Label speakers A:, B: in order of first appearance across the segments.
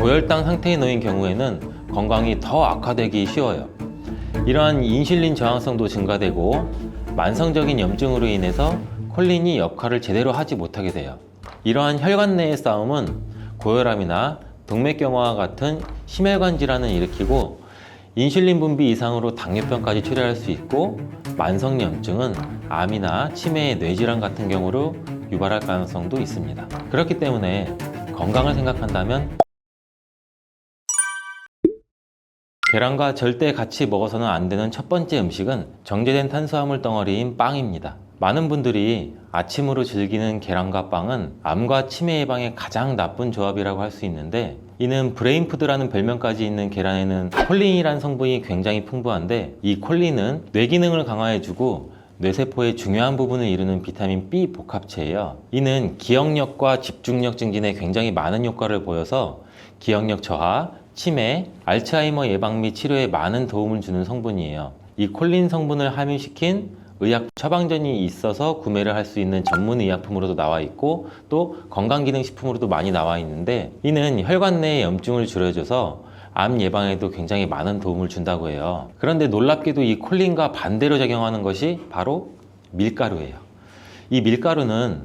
A: 고혈당 상태에 놓인 경우에는 건강이 더 악화되기 쉬워요. 이러한 인슐린 저항성도 증가되고 만성적인 염증으로 인해서 콜린이 역할을 제대로 하지 못하게 돼요. 이러한 혈관 내의 싸움은 고혈압이나 동맥경화와 같은 심혈관 질환을 일으키고 인슐린 분비 이상으로 당뇨병까지 초래할 수 있고, 만성염증은 암이나 치매의 뇌질환 같은 경우로 유발할 가능성도 있습니다. 그렇기 때문에 건강을 생각한다면 계란과 절대 같이 먹어서는 안 되는 첫 번째 음식은 정제된 탄수화물 덩어리인 빵입니다. 많은 분들이 아침으로 즐기는 계란과 빵은 암과 치매 예방에 가장 나쁜 조합이라고 할 수 있는데, 이는 브레인푸드라는 별명까지 있는 계란에는 콜린이라는 성분이 굉장히 풍부한데, 이 콜린은 뇌 기능을 강화해주고 뇌세포의 중요한 부분을 이루는 비타민 B 복합체예요. 이는 기억력과 집중력 증진에 굉장히 많은 효과를 보여서 기억력 저하, 치매, 알츠하이머 예방 및 치료에 많은 도움을 주는 성분이에요. 이 콜린 성분을 함유시킨 의약 처방전이 있어서 구매를 할 수 있는 전문 의약품으로도 나와 있고, 또 건강기능식품으로도 많이 나와 있는데, 이는 혈관 내의 염증을 줄여줘서 암 예방에도 굉장히 많은 도움을 준다고 해요. 그런데 놀랍게도 이 콜린과 반대로 작용하는 것이 바로 밀가루예요. 이 밀가루는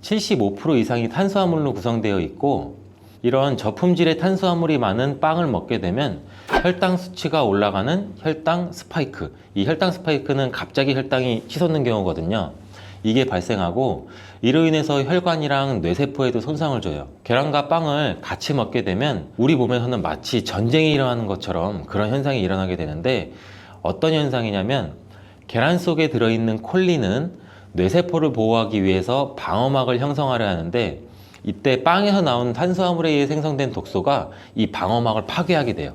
A: 75% 이상이 탄수화물로 구성되어 있고, 이런 저품질의 탄수화물이 많은 빵을 먹게 되면 혈당 수치가 올라가는 혈당 스파이크, 이 혈당 스파이크는 갑자기 혈당이 치솟는 경우거든요. 이게 발생하고 이로 인해서 혈관이랑 뇌세포에도 손상을 줘요. 계란과 빵을 같이 먹게 되면 우리 몸에서는 마치 전쟁이 일어나는 것처럼 그런 현상이 일어나게 되는데, 어떤 현상이냐면 계란 속에 들어있는 콜린은 뇌세포를 보호하기 위해서 방어막을 형성하려 하는데, 이때 빵에서 나온 탄수화물에 의해 생성된 독소가 이 방어막을 파괴하게 돼요.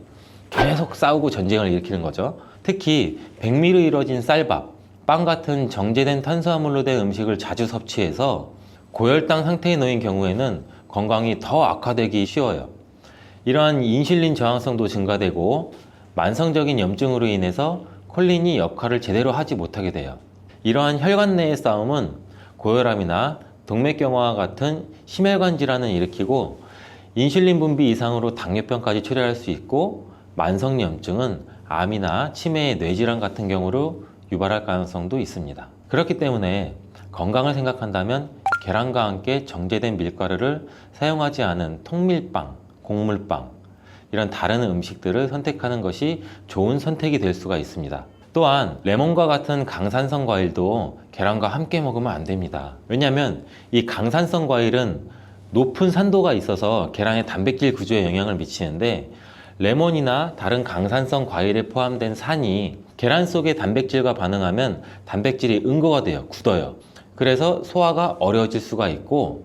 A: 계속 싸우고 전쟁을 일으키는 거죠. 특히 백미로 이루어진 쌀밥, 빵 같은 정제된 탄수화물로 된 음식을 자주 섭취해서 고혈당 상태에 놓인 경우에는 건강이 더 악화되기 쉬워요. 이러한 인슐린 저항성도 증가되고 만성적인 염증으로 인해서 콜린이 역할을 제대로 하지 못하게 돼요. 이러한 혈관 내의 싸움은 고혈압이나 동맥경화와 같은 심혈관 질환을 일으키고 인슐린 분비 이상으로 당뇨병까지 초래할 수 있고, 만성염증은 암이나 치매의 뇌질환 같은 경우로 유발할 가능성도 있습니다. 그렇기 때문에 건강을 생각한다면 계란과 함께 정제된 밀가루를 사용하지 않은 통밀빵, 곡물빵, 이런 다른 음식들을 선택하는 것이 좋은 선택이 될 수가 있습니다. 또한 레몬과 같은 강산성 과일도 계란과 함께 먹으면 안 됩니다. 왜냐하면 이 강산성 과일은 높은 산도가 있어서 계란의 단백질 구조에 영향을 미치는데, 레몬이나 다른 강산성 과일에 포함된 산이 계란 속의 단백질과 반응하면 단백질이 응고가 돼요. 굳어요. 그래서 소화가 어려워질 수가 있고,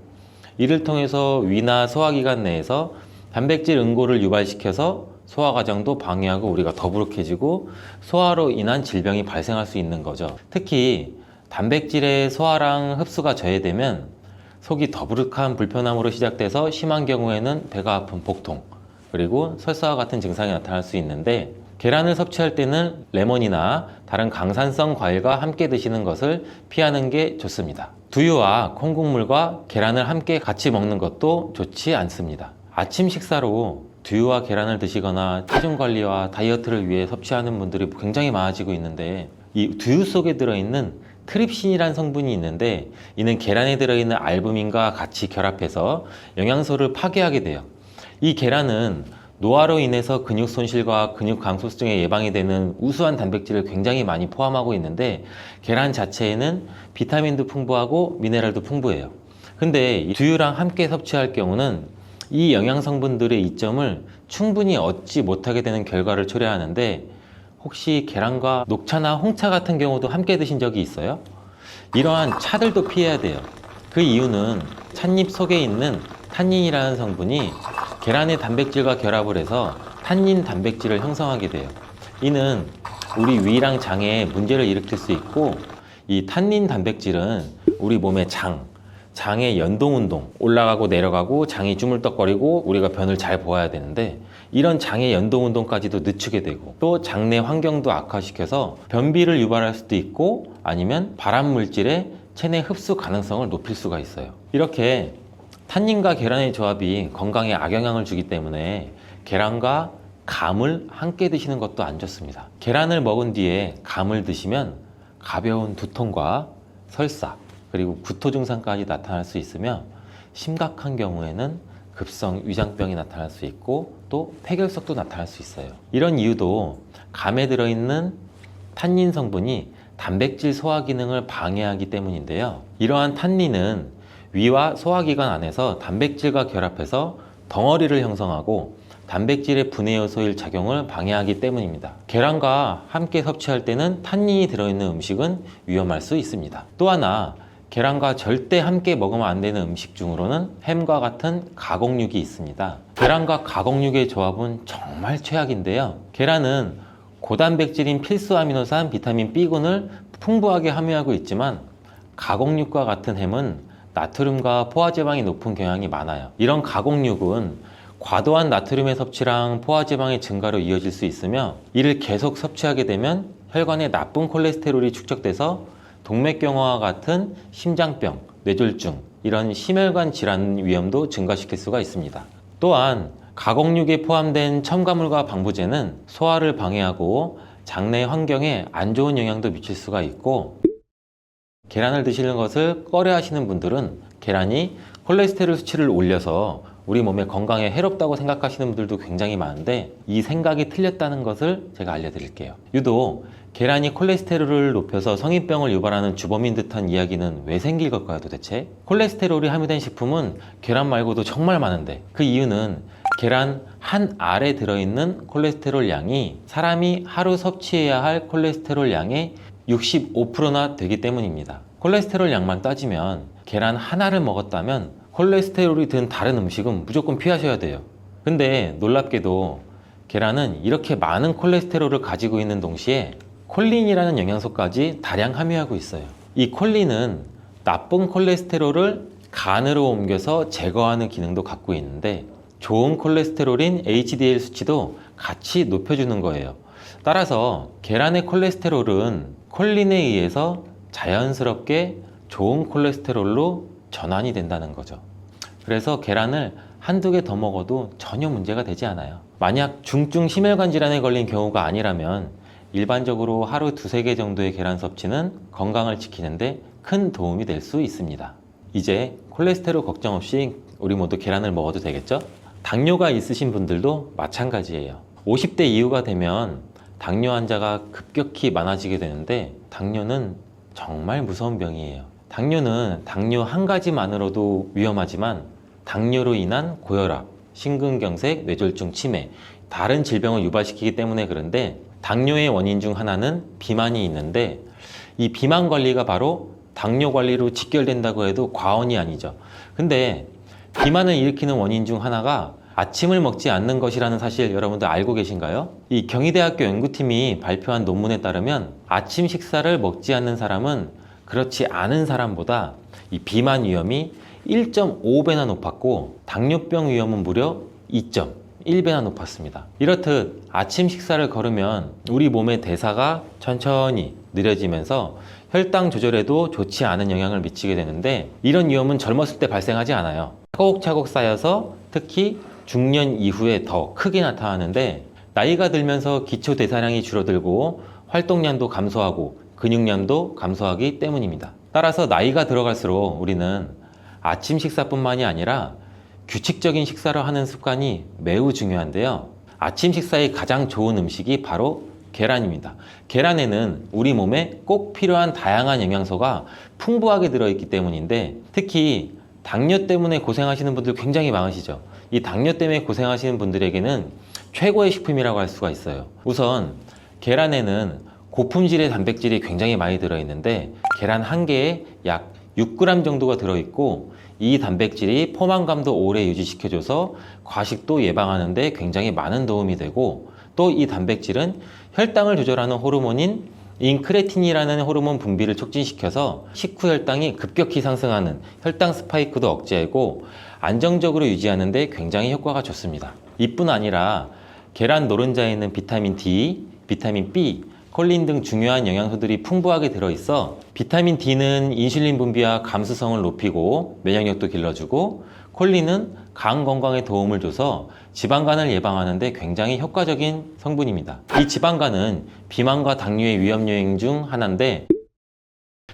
A: 이를 통해서 위나 소화기관 내에서 단백질 응고를 유발시켜서 소화 과정도 방해하고 우리가 더부룩해지고 소화로 인한 질병이 발생할 수 있는 거죠. 특히 단백질의 소화랑 흡수가 저해되면 속이 더부룩한 불편함으로 시작돼서 심한 경우에는 배가 아픈 복통, 그리고 설사와 같은 증상이 나타날 수 있는데, 계란을 섭취할 때는 레몬이나 다른 강산성 과일과 함께 드시는 것을 피하는 게 좋습니다. 두유와 콩국물과 계란을 함께 같이 먹는 것도 좋지 않습니다. 아침 식사로 두유와 계란을 드시거나 체중 관리와 다이어트를 위해 섭취하는 분들이 굉장히 많아지고 있는데, 이 두유 속에 들어있는 트립신이라는 성분이 있는데, 이는 계란에 들어있는 알부민과 같이 결합해서 영양소를 파괴하게 돼요. 이 계란은 노화로 인해서 근육 손실과 근육 강소증에 예방이 되는 우수한 단백질을 굉장히 많이 포함하고 있는데, 계란 자체에는 비타민도 풍부하고 미네랄도 풍부해요. 근데 이 두유랑 함께 섭취할 경우는 이 영양 성분들의 이점을 충분히 얻지 못하게 되는 결과를 초래하는데, 혹시 계란과 녹차나 홍차 같은 경우도 함께 드신 적이 있어요? 이러한 차들도 피해야 돼요. 그 이유는 찻잎 속에 있는 탄닌이라는 성분이 계란의 단백질과 결합을 해서 탄닌 단백질을 형성하게 돼요. 이는 우리 위랑 장에 문제를 일으킬 수 있고, 이 탄닌 단백질은 우리 몸의 장의 연동운동, 올라가고 내려가고 장이 주물떡거리고 우리가 변을 잘 보아야 되는데, 이런 장의 연동운동까지도 늦추게 되고, 또 장내 환경도 악화시켜서 변비를 유발할 수도 있고, 아니면 발암물질의 체내 흡수 가능성을 높일 수가 있어요. 이렇게 탄닌과 계란의 조합이 건강에 악영향을 주기 때문에 계란과 감을 함께 드시는 것도 안 좋습니다. 계란을 먹은 뒤에 감을 드시면 가벼운 두통과 설사, 그리고 구토 증상까지 나타날 수 있으며 심각한 경우에는 급성 위장병이 나타날 수 있고 또 폐결석도 나타날 수 있어요. 이런 이유도 감에 들어있는 탄닌 성분이 단백질 소화 기능을 방해하기 때문인데요. 이러한 탄닌은 위와 소화기관 안에서 단백질과 결합해서 덩어리를 형성하고 단백질의 분해 요소일 작용을 방해하기 때문입니다. 계란과 함께 섭취할 때는 탄닌이 들어있는 음식은 위험할 수 있습니다. 또 하나, 계란과 절대 함께 먹으면 안 되는 음식 중으로는 햄과 같은 가공육이 있습니다. 계란과 가공육의 조합은 정말 최악인데요. 계란은 고단백질인 필수 아미노산 비타민 B군을 풍부하게 함유하고 있지만 가공육과 같은 햄은 나트륨과 포화지방이 높은 경향이 많아요. 이런 가공육은 과도한 나트륨의 섭취랑 포화지방의 증가로 이어질 수 있으며 이를 계속 섭취하게 되면 혈관에 나쁜 콜레스테롤이 축적돼서 동맥경화와 같은 심장병, 뇌졸중, 이런 심혈관 질환 위험도 증가시킬 수가 있습니다. 또한 가공육에 포함된 첨가물과 방부제는 소화를 방해하고 장내 환경에 안 좋은 영향도 미칠 수가 있고, 계란을 드시는 것을 꺼려 하시는 분들은 계란이 콜레스테롤 수치를 올려서 우리 몸의 건강에 해롭다고 생각하시는 분들도 굉장히 많은데 이 생각이 틀렸다는 것을 제가 알려드릴게요. 유독 계란이 콜레스테롤을 높여서 성인병을 유발하는 주범인 듯한 이야기는 왜 생길 걸까요 도대체? 콜레스테롤이 함유된 식품은 계란 말고도 정말 많은데 그 이유는 계란 한 알에 들어있는 콜레스테롤 양이 사람이 하루 섭취해야 할 콜레스테롤 양의 65%나 되기 때문입니다. 콜레스테롤 양만 따지면 계란 하나를 먹었다면 콜레스테롤이 든 다른 음식은 무조건 피하셔야 돼요. 근데 놀랍게도 계란은 이렇게 많은 콜레스테롤을 가지고 있는 동시에 콜린이라는 영양소까지 다량 함유하고 있어요. 이 콜린은 나쁜 콜레스테롤을 간으로 옮겨서 제거하는 기능도 갖고 있는데 좋은 콜레스테롤인 HDL 수치도 같이 높여주는 거예요. 따라서 계란의 콜레스테롤은 콜린에 의해서 자연스럽게 좋은 콜레스테롤로 전환이 된다는 거죠. 그래서 계란을 한두 개 더 먹어도 전혀 문제가 되지 않아요. 만약 중증 심혈관 질환에 걸린 경우가 아니라면 일반적으로 하루 두세 개 정도의 계란 섭취는 건강을 지키는데 큰 도움이 될 수 있습니다. 이제 콜레스테롤 걱정 없이 우리 모두 계란을 먹어도 되겠죠? 당뇨가 있으신 분들도 마찬가지예요. 50대 이후가 되면 당뇨 환자가 급격히 많아지게 되는데 당뇨는 정말 무서운 병이에요. 당뇨는 당뇨 한 가지만으로도 위험하지만 당뇨로 인한 고혈압, 심근경색, 뇌졸중, 치매, 다른 질병을 유발시키기 때문에 그런데 당뇨의 원인 중 하나는 비만이 있는데 이 비만 관리가 바로 당뇨 관리로 직결된다고 해도 과언이 아니죠. 근데 비만을 일으키는 원인 중 하나가 아침을 먹지 않는 것이라는 사실 여러분들 알고 계신가요? 이 경희대학교 연구팀이 발표한 논문에 따르면 아침 식사를 먹지 않는 사람은 그렇지 않은 사람보다 이 비만 위험이 1.5배나 높았고 당뇨병 위험은 무려 2.1배나 높았습니다. 이렇듯 아침 식사를 거르면 우리 몸의 대사가 천천히 느려지면서 혈당 조절에도 좋지 않은 영향을 미치게 되는데 이런 위험은 젊었을 때 발생하지 않아요. 차곡차곡 쌓여서 특히 중년 이후에 더 크게 나타나는데 나이가 들면서 기초 대사량이 줄어들고 활동량도 감소하고 근육량도 감소하기 때문입니다. 따라서 나이가 들어갈수록 우리는 아침 식사뿐만이 아니라 규칙적인 식사를 하는 습관이 매우 중요한데요. 아침 식사에 가장 좋은 음식이 바로 계란입니다. 계란에는 우리 몸에 꼭 필요한 다양한 영양소가 풍부하게 들어있기 때문인데 특히 당뇨 때문에 고생하시는 분들 굉장히 많으시죠. 이 당뇨 때문에 고생하시는 분들에게는 최고의 식품이라고 할 수가 있어요. 우선 계란에는 고품질의 단백질이 굉장히 많이 들어있는데 계란 한 개에 약 6g 정도가 들어있고 이 단백질이 포만감도 오래 유지시켜줘서 과식도 예방하는 데 굉장히 많은 도움이 되고 또 이 단백질은 혈당을 조절하는 호르몬인 인크레틴이라는 호르몬 분비를 촉진시켜서 식후 혈당이 급격히 상승하는 혈당 스파이크도 억제하고 안정적으로 유지하는 데 굉장히 효과가 좋습니다. 이뿐 아니라 계란 노른자에 있는 비타민 D, 비타민 B, 콜린 등 중요한 영양소들이 풍부하게 들어있어 비타민 D는 인슐린 분비와 감수성을 높이고 면역력도 길러주고 콜린은 간 건강에 도움을 줘서 지방간을 예방하는 데 굉장히 효과적인 성분입니다. 이 지방간은 비만과 당뇨의 위험 요인 중 하나인데,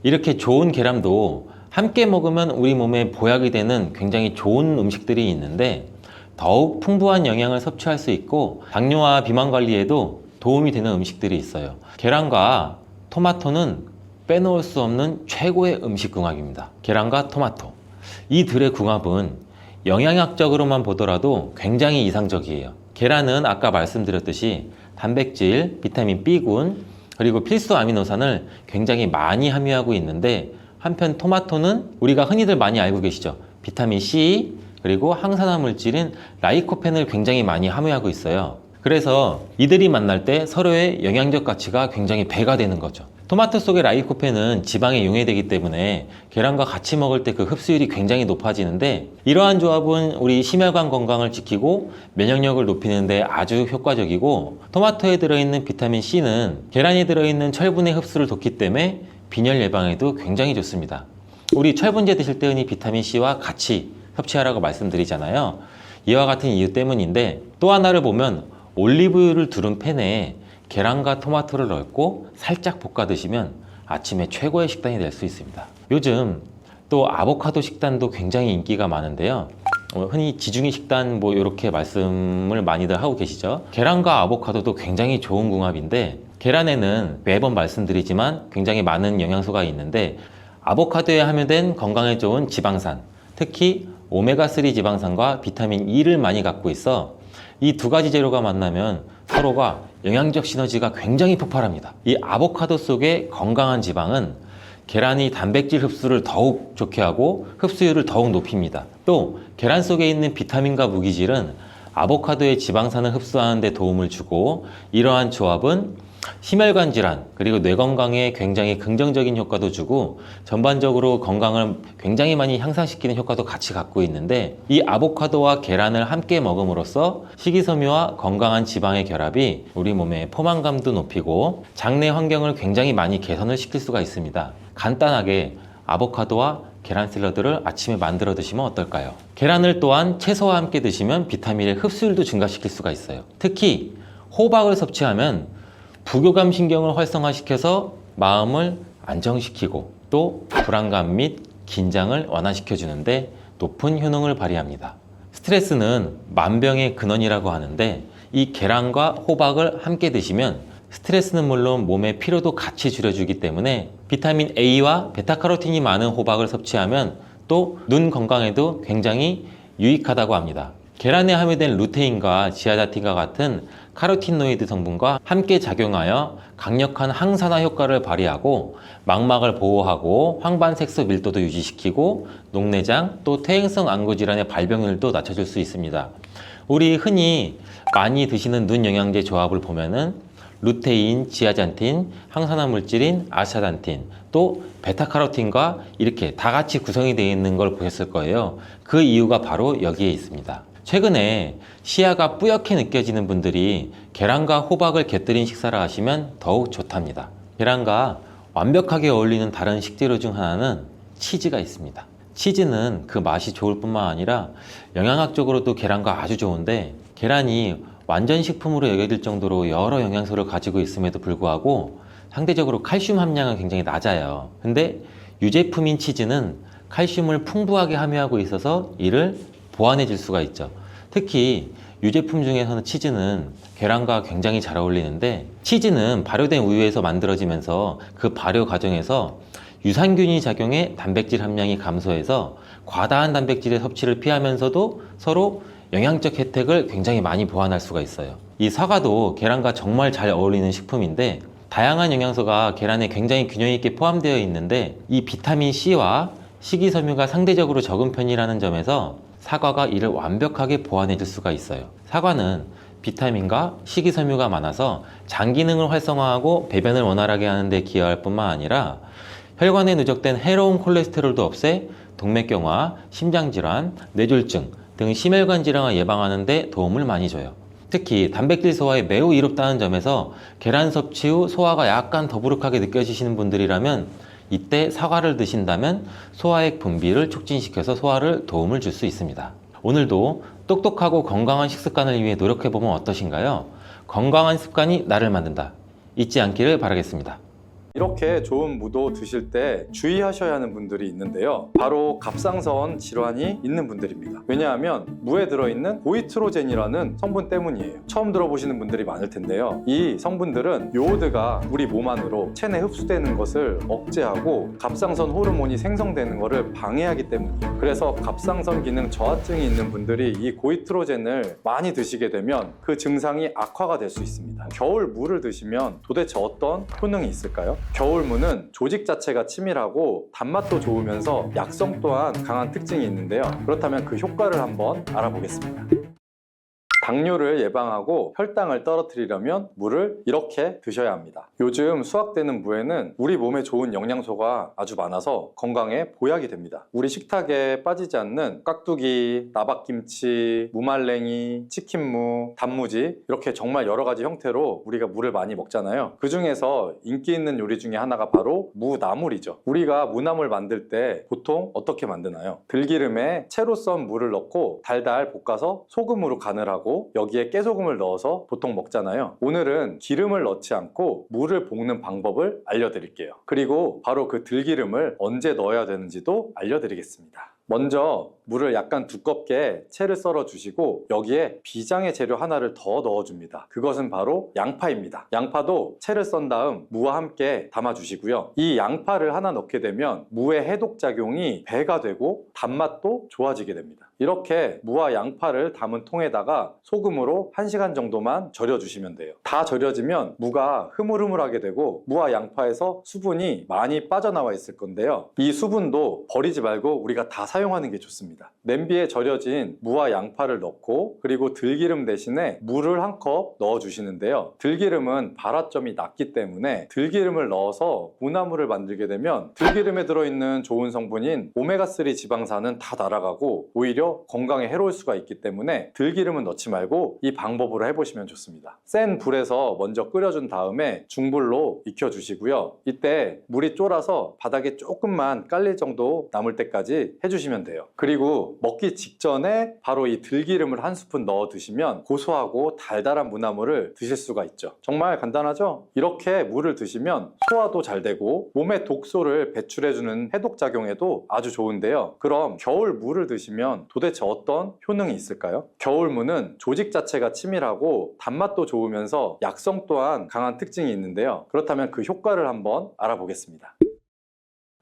A: 이렇게 좋은 계란도 함께 먹으면 우리 몸에 보약이 되는 굉장히 좋은 음식들이 있는데, 더욱 풍부한 영양을 섭취할 수 있고 당뇨와 비만 관리에도 도움이 되는 음식들이 있어요. 계란과 토마토는 빼놓을 수 없는 최고의 음식 궁합입니다. 계란과 토마토, 이 둘의 궁합은 영양학적으로만 보더라도 굉장히 이상적이에요. 계란은 아까 말씀드렸듯이 단백질, 비타민 B군, 그리고 필수 아미노산을 굉장히 많이 함유하고 있는데, 한편 토마토는 우리가 흔히들 많이 알고 계시죠. 비타민 C, 그리고 항산화 물질인 라이코펜을 굉장히 많이 함유하고 있어요. 그래서 이들이 만날 때 서로의 영양적 가치가 굉장히 배가 되는 거죠. 토마토 속의 라이코펜은 지방에 용해되기 때문에 계란과 같이 먹을 때 그 흡수율이 굉장히 높아지는데, 이러한 조합은 우리 심혈관 건강을 지키고 면역력을 높이는 데 아주 효과적이고, 토마토에 들어있는 비타민 C는 계란에 들어있는 철분의 흡수를 돕기 때문에 빈혈 예방에도 굉장히 좋습니다. 우리 철분제 드실 때 흔히 비타민 C와 같이 섭취하라고 말씀드리잖아요. 이와 같은 이유 때문인데, 또 하나를 보면 올리브유를 두른 팬에 계란과 토마토를 넣고 살짝 볶아 드시면 아침에 최고의 식단이 될 수 있습니다. 요즘 또 아보카도 식단도 굉장히 인기가 많은데요. 흔히 지중해 식단 이렇게 말씀을 많이들 하고 계시죠. 계란과 아보카도도 굉장히 좋은 궁합인데, 계란에는 매번 말씀드리지만 굉장히 많은 영양소가 있는데, 아보카도에 함유된 건강에 좋은 지방산, 특히 오메가3 지방산과 비타민 E를 많이 갖고 있어 이 두 가지 재료가 만나면 서로가 영양적 시너지가 굉장히 폭발합니다. 이 아보카도 속의 건강한 지방은 계란이 단백질 흡수를 더욱 좋게 하고 흡수율을 더욱 높입니다. 또 계란 속에 있는 비타민과 무기질은 아보카도의 지방산을 흡수하는 데 도움을 주고, 이러한 조합은 심혈관 질환 그리고 뇌 건강에 굉장히 긍정적인 효과도 주고 전반적으로 건강을 굉장히 많이 향상시키는 효과도 같이 갖고 있는데, 이 아보카도와 계란을 함께 먹음으로써 식이섬유와 건강한 지방의 결합이 우리 몸의 포만감도 높이고 장내 환경을 굉장히 많이 개선을 시킬 수가 있습니다. 간단하게 아보카도와 계란 샐러드를 아침에 만들어 드시면 어떨까요? 계란을 또한 채소와 함께 드시면 비타민의 흡수율도 증가시킬 수가 있어요. 특히 호박을 섭취하면 부교감 신경을 활성화시켜서 마음을 안정시키고 또 불안감 및 긴장을 완화시켜 주는데 높은 효능을 발휘합니다. 스트레스는 만병의 근원이라고 하는데, 이 계란과 호박을 함께 드시면 스트레스는 물론 몸의 피로도 같이 줄여주기 때문에 비타민 A와 베타카로틴이 많은 호박을 섭취하면 또 눈 건강에도 굉장히 유익하다고 합니다. 계란에 함유된 루테인과 지아자틴과 같은 카로티노이드 성분과 함께 작용하여 강력한 항산화 효과를 발휘하고 망막을 보호하고 황반색소 밀도도 유지시키고 녹내장 또 퇴행성 안구 질환의 발병률도 낮춰줄 수 있습니다. 우리 흔히 많이 드시는 눈 영양제 조합을 보면은 루테인, 지아잔틴, 항산화 물질인 아스타잔틴, 또 베타카로틴과 이렇게 다 같이 구성이 되어 있는 걸 보셨을 거예요. 그 이유가 바로 여기에 있습니다. 최근에 시야가 뿌옇게 느껴지는 분들이 계란과 호박을 곁들인 식사를 하시면 더욱 좋답니다. 계란과 완벽하게 어울리는 다른 식재료 중 하나는 치즈가 있습니다. 치즈는 그 맛이 좋을 뿐만 아니라 영양학적으로도 계란과 아주 좋은데, 계란이 완전 식품으로 여겨질 정도로 여러 영양소를 가지고 있음에도 불구하고 상대적으로 칼슘 함량은 굉장히 낮아요. 근데 유제품인 치즈는 칼슘을 풍부하게 함유하고 있어서 이를 보완해 줄 수가 있죠. 특히 유제품 중에서는 치즈는 계란과 굉장히 잘 어울리는데, 치즈는 발효된 우유에서 만들어지면서 그 발효 과정에서 유산균이 작용해 단백질 함량이 감소해서 과다한 단백질의 섭취를 피하면서도 서로 영양적 혜택을 굉장히 많이 보완할 수가 있어요. 이 사과도 계란과 정말 잘 어울리는 식품인데, 다양한 영양소가 계란에 굉장히 균형 있게 포함되어 있는데, 이 비타민 C와 식이섬유가 상대적으로 적은 편이라는 점에서 사과가 이를 완벽하게 보완해 줄 수가 있어요. 사과는 비타민과 식이섬유가 많아서 장 기능을 활성화하고 배변을 원활하게 하는 데 기여할 뿐만 아니라 혈관에 누적된 해로운 콜레스테롤도 없애 동맥경화, 심장질환, 뇌졸중 등 심혈관 질환을 예방하는 데 도움을 많이 줘요. 특히 단백질 소화에 매우 이롭다는 점에서 계란 섭취 후 소화가 약간 더부룩하게 느껴지시는 분들이라면 이때 사과를 드신다면 소화액 분비를 촉진시켜서 소화를 도움을 줄 수 있습니다. 오늘도 똑똑하고 건강한 식습관을 위해 노력해보면 어떠신가요? 건강한 습관이 나를 만든다. 잊지 않기를 바라겠습니다.
B: 이렇게 좋은 무도 드실 때 주의하셔야 하는 분들이 있는데요. 바로 갑상선 질환이 있는 분들입니다. 왜냐하면 무에 들어있는 고이트로젠이라는 성분 때문이에요. 처음 들어보시는 분들이 많을 텐데요. 이 성분들은 요오드가 우리 몸 안으로 체내 흡수되는 것을 억제하고 갑상선 호르몬이 생성되는 것을 방해하기 때문이에요. 그래서 갑상선 기능 저하증이 있는 분들이 이 고이트로젠을 많이 드시게 되면 그 증상이 악화가 될 수 있습니다. 겨울 무를 드시면 도대체 어떤 효능이 있을까요? 겨울무는 조직 자체가 치밀하고 단맛도 좋으면서 약성 또한 강한 특징이 있는데요. 그렇다면 그 효과를 한번 알아보겠습니다. 당뇨를 예방하고 혈당을 떨어뜨리려면 무를 이렇게 드셔야 합니다. 요즘 수확되는 무에는 우리 몸에 좋은 영양소가 아주 많아서 건강에 보약이 됩니다. 우리 식탁에 빠지지 않는 깍두기, 나박김치, 무말랭이, 치킨무, 단무지 이렇게 정말 여러 가지 형태로 우리가 무를 많이 먹잖아요. 그 중에서 인기 있는 요리 중에 하나가 바로 무나물이죠. 우리가 무나물 만들 때 보통 어떻게 만드나요? 들기름에 채로 썬 무를 넣고 달달 볶아서 소금으로 간을 하고 여기에 깨소금을 넣어서 보통 먹잖아요. 오늘은 기름을 넣지 않고 무를 볶는 방법을 알려드릴게요. 그리고 바로 그 들기름을 언제 넣어야 되는지도 알려드리겠습니다. 먼저 물을 약간 두껍게 채를 썰어 주시고 여기에 비장의 재료 하나를 더 넣어줍니다. 그것은 바로 양파입니다. 양파도 채를 썬 다음 무와 함께 담아 주시고요. 이 양파를 하나 넣게 되면 무의 해독작용이 배가 되고 단맛도 좋아지게 됩니다. 이렇게 무와 양파를 담은 통에다가 소금으로 1시간 정도만 절여 주시면 돼요. 다 절여지면 무가 흐물흐물하게 되고 무와 양파에서 수분이 많이 빠져나와 있을 건데요. 이 수분도 버리지 말고 우리가 다 사용하는 게 좋습니다. 냄비에 절여진 무와 양파를 넣고 그리고 들기름 대신에 물을 한 컵 넣어 주시는데요. 들기름은 발화점이 낮기 때문에 들기름을 넣어서 무나물을 만들게 되면 들기름에 들어있는 좋은 성분인 오메가3 지방산은 다 날아가고 오히려 건강에 해로울 수가 있기 때문에 들기름은 넣지 말고 이 방법으로 해보시면 좋습니다. 센 불에서 먼저 끓여준 다음에 중불로 익혀주시고요. 이때 물이 쫄아서 바닥에 조금만 깔릴 정도 남을 때까지 해주시면 돼요. 그리고 먹기 직전에 바로 이 들기름을 한 스푼 넣어 드시면 고소하고 달달한 무나물을 드실 수가 있죠. 정말 간단하죠? 이렇게 물을 드시면 소화도 잘 되고 몸의 독소를 배출해주는 해독작용에도 아주 좋은데요. 그럼 겨울 무를 드시면 도대체 어떤 효능이 있을까요? 겨울무는 조직 자체가 치밀하고 단맛도 좋으면서 약성 또한 강한 특징이 있는데요. 그렇다면 그 효과를 한번 알아보겠습니다.